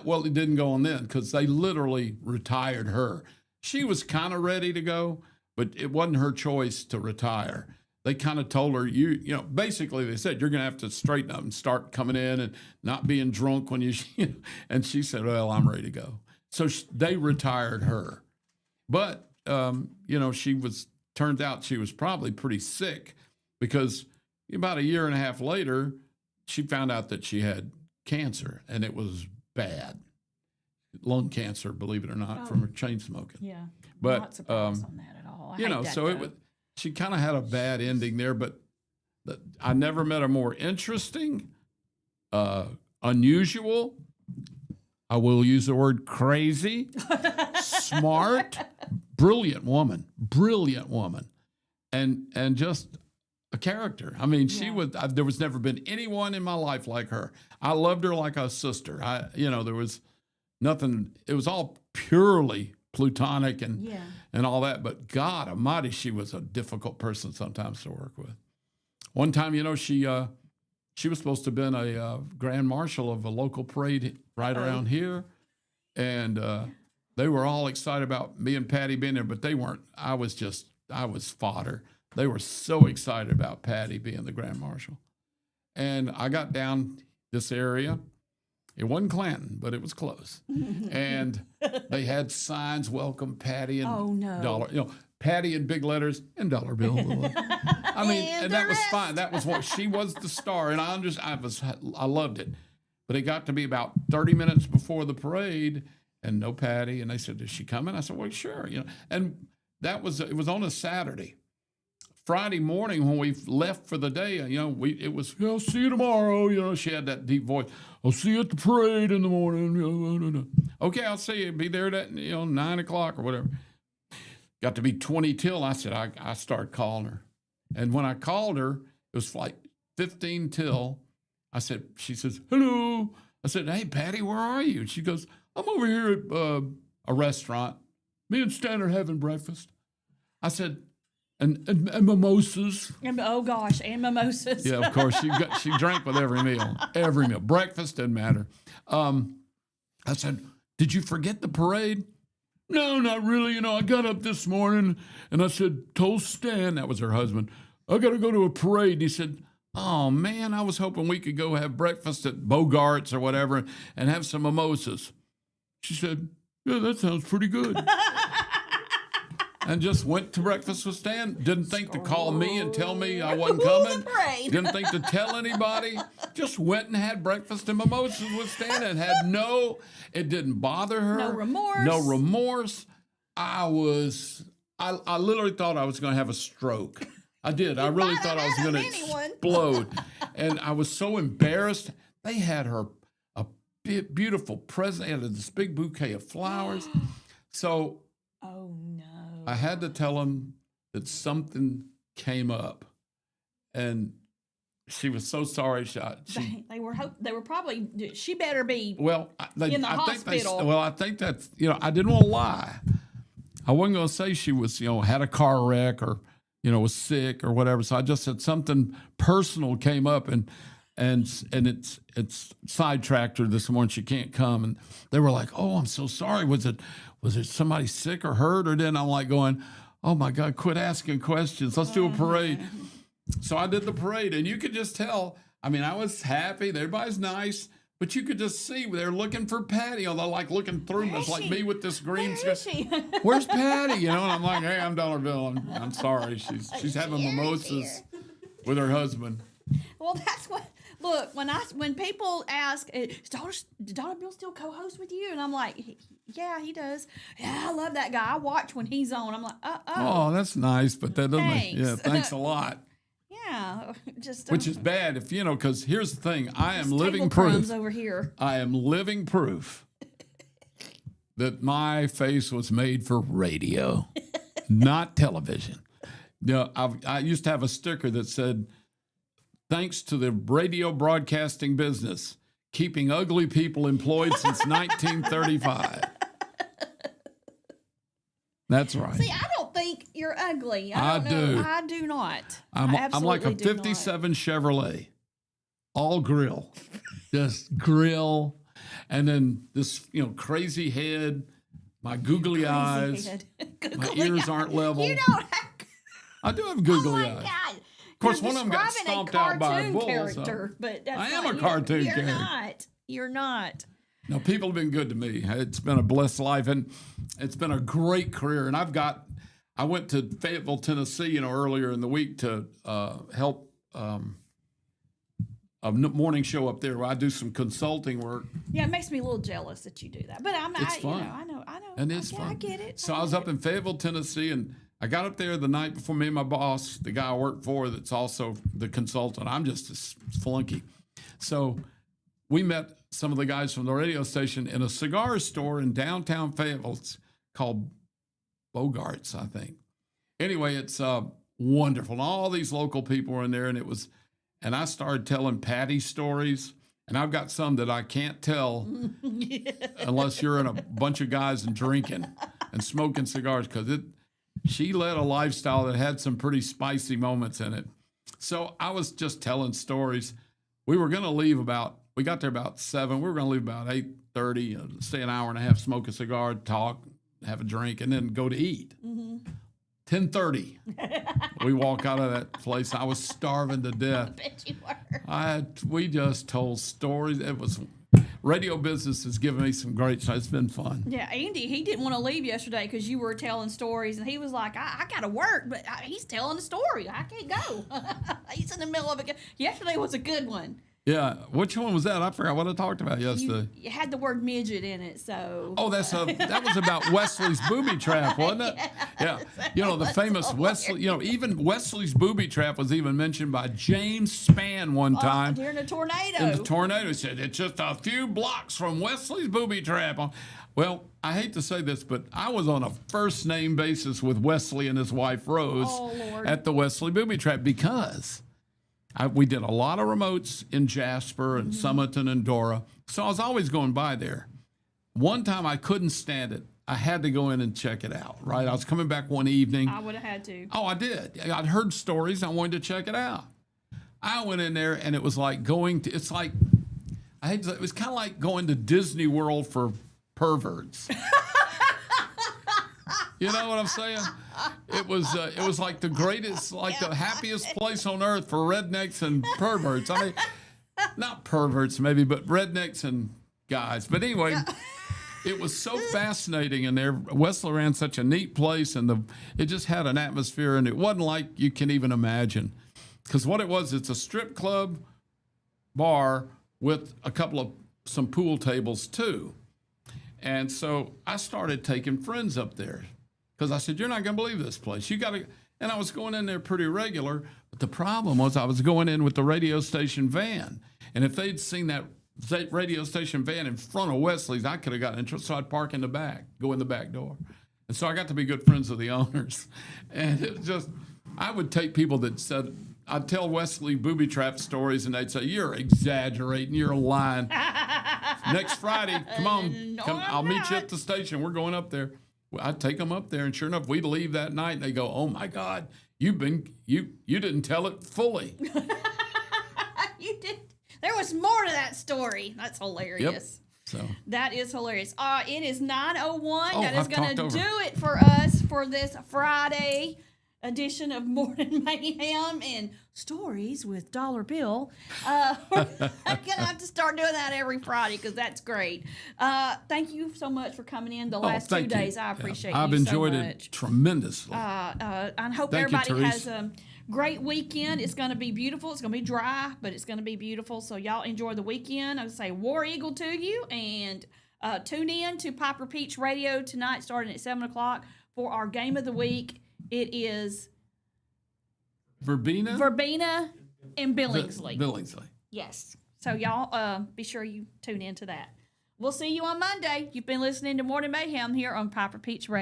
Well, it didn't go on then because they literally retired her. She was kind of ready to go, but it wasn't her choice to retire. They kind of told her, basically they said, you're going to have to straighten up and start coming in and not being drunk when you, and she said, well, I'm ready to go. So they retired her. But, turns out she was probably pretty sick because about a year and a half later, she found out that she had cancer, and it was bad. Lung cancer, believe it or not, from her chain smoking. Yeah. But, not surprised on that at all. She kind of had a bad ending there, but I never met a more interesting, unusual, I will use the word crazy, smart, brilliant woman, and just a character. I mean, she was. There was never been anyone in my life like her. I loved her like a sister. There was nothing. It was all purely plutonic and all that. But God Almighty, she was a difficult person sometimes to work with. One time, she was supposed to have been a grand marshal of a local parade right around here, and they were all excited about me and Patty being there, but they weren't. I was fodder. They were so excited about Patty being the grand marshal. And I got down this area. It wasn't Clanton, but it was close. And they had signs, welcome Patty and dollar, Patty in big letters and dollar bill. I mean, and that was fine. That was what she was the star. And I loved it. But it got to be about 30 minutes before the parade and no Patty. And they said, is she coming? I said, well, sure. And it was on a Saturday. Friday morning when we left for the day, it was, I'll see you tomorrow. She had that deep voice. I'll see you at the parade in the morning. Okay, I'll see you. Be there at 9 o'clock or whatever. Got to be 20 till. I said, I started calling her. And when I called her, it was like 15 till. She says, hello. I said, hey, Patty, where are you? And she goes, I'm over here at a restaurant. Me and Stan are having breakfast. I said, and mimosas. And mimosas. Yeah, of course. She drank with every meal. Every meal. Breakfast didn't matter. I said, did you forget the parade? No, not really. I got up this morning and I told Stan, that was her husband, I got to go to a parade. And he said, oh, man, I was hoping we could go have breakfast at Bogart's or whatever and have some mimosas. She said, yeah, that sounds pretty good. and just went to breakfast with Stan. Didn't think to call me and tell me I wasn't coming. Didn't think to tell anybody. Just went and had breakfast and mimosas with Stan and had it didn't bother her. No remorse. No remorse. I literally thought I was going to have a stroke. I did. I really thought I was going to explode. And I was so embarrassed. They had her a beautiful present. They had this big bouquet of flowers. So oh no! I had to tell him that something came up, and she was so sorry. They were probably. She better be. Well, in the hospital. I think that's I didn't want to lie. I wasn't going to say she was had a car wreck or was sick or whatever. So I just said something personal came up and it's sidetracked her this morning. She can't come, and they were like, "Oh, I'm so sorry. Was it somebody sick or hurt?" Or then I'm like going, "Oh my God, quit asking questions. Let's do a parade." So I did the parade, and you could just tell. I mean, I was happy. Everybody's nice, but you could just see they're looking for Patty. They're like looking through me. It's like me with this green screen. Where's Patty? And I'm like, "Hey, I'm Dollarville. I'm sorry. She's having mimosas with her husband." Well, that's what. Look, when people ask, "Does Dollar Bill still co-host with you?" And I'm like, "Yeah, he does. Yeah, I love that guy. I watch when he's on." I'm like, "Oh, that's nice, but that doesn't." Yeah, thanks a lot. Yeah, just which is bad if because here's the thing: I am living proof proof over here. I am living proof that my face was made for radio, not television. I used to have a sticker that said, "Thanks to the radio broadcasting business, keeping ugly people employed since 1935. That's right. See, I don't think you're ugly. I do. I do not. I'm like a 57 Chevrolet, all grill, just grill, and then this crazy head, my googly eyes, my ears aren't level. You don't have. I do have googly eyes. God. Of course, one of them got stomped out by a bull. But I am a cartoon character. You're not. No, people have been good to me. It's been a blessed life, and it's been a great career. And I went to Fayetteville, Tennessee, earlier in the week to help a morning show up there where I do some consulting work. Yeah, it makes me a little jealous that you do that. But it's fun. I know. And it's fun. I get it. So I was up in Fayetteville, Tennessee, and I got up there the night before. Me and my boss, the guy I work for that's also the consultant. I'm just a flunky. So we met some of the guys from the radio station in a cigar store in downtown Fayetteville. It's called Bogart's, I think. Anyway, it's wonderful. And all these local people were in there, and I started telling Patty stories. And I've got some that I can't tell unless you're in a bunch of guys and drinking and smoking cigars, because she led a lifestyle that had some pretty spicy moments in it. So I was just telling stories. We were going to leave we got there about 7. We were going to leave about 8:30, stay an hour and a half, smoke a cigar, talk, have a drink, and then go to eat. 10:30, we walk out of that place. I was starving to death. I bet you were. We just told stories. It was radio business has given me some great stuff. It's been fun. Yeah, Andy, he didn't want to leave yesterday because you were telling stories, and he was like, I got to work, but he's telling a story. I can't go. He's in the middle of it. Yesterday was a good one. Yeah, which one was that? I forgot what I talked about yesterday. You had the word midget in it, so. Oh, that was about Wesley's booby trap, wasn't it? Yeah. The famous Wesley, even Wesley's booby trap was even mentioned by James Spann one time. During a tornado. And the tornado said, it's just a few blocks from Wesley's booby trap. Well, I hate to say this, but I was on a first name basis with Wesley and his wife Rose at the Wesley booby trap because we did a lot of remotes in Jasper and Summerton and Dora. So I was always going by there. One time I couldn't stand it. I had to go in and check it out, right? I was coming back one evening. I would have had to. Oh, I did. I'd heard stories. I wanted to check it out. I went in there, and it was like it was kind of like going to Disney World for perverts. You know what I'm saying? It was like the greatest, like the happiest place on earth for rednecks and perverts. I mean, not perverts maybe, but rednecks and guys. But anyway, It was so fascinating in there. Wesley ran such a neat place, and it just had an atmosphere, and it wasn't like you can even imagine. Because what it was, it's a strip club bar with some pool tables too. And so I started taking friends up there because I said, you're not going to believe this place. You got to. And I was going in there pretty regular. But the problem was I was going in with the radio station van. And if they'd seen that radio station van in front of Wesley's, I could have gotten in trouble. So I'd park in the back, go in the back door. And so I got to be good friends with the owners. And it was just, I would take people that said, I'd tell Wesley booby trap stories, and they'd say, you're exaggerating, you're lying. Next Friday, come on, No, I'll meet you not. at the station. We're going up there. Well, I'd take them up there, and sure enough, we'd leave that night, and they go, oh my God, you didn't tell it fully. You did. There was more to that story. That's hilarious. So That is hilarious. It is 9:01. That is I've going to talked do over. it for us for this Friday edition of Morning Mayhem and Stories with Dollar Bill. We're going to have to start doing that every Friday because that's great. Thank you so much for coming in the last 2 thank you. days. I appreciate I've you enjoyed so it much. tremendously. I hope Thank you, everybody has Therese. a great weekend. It's going to be beautiful. It's going to be dry, but it's going to be beautiful. So y'all enjoy the weekend. I would say War Eagle to you, and tune in to Piper Peach Radio tonight starting at 7 o'clock for our game of the week. It is Verbena? and Billingsley. Billingsley. Yes. So y'all be sure you tune into that. We'll see you on Monday. You've been listening to Morning Mayhem here on Piper Peach Radio.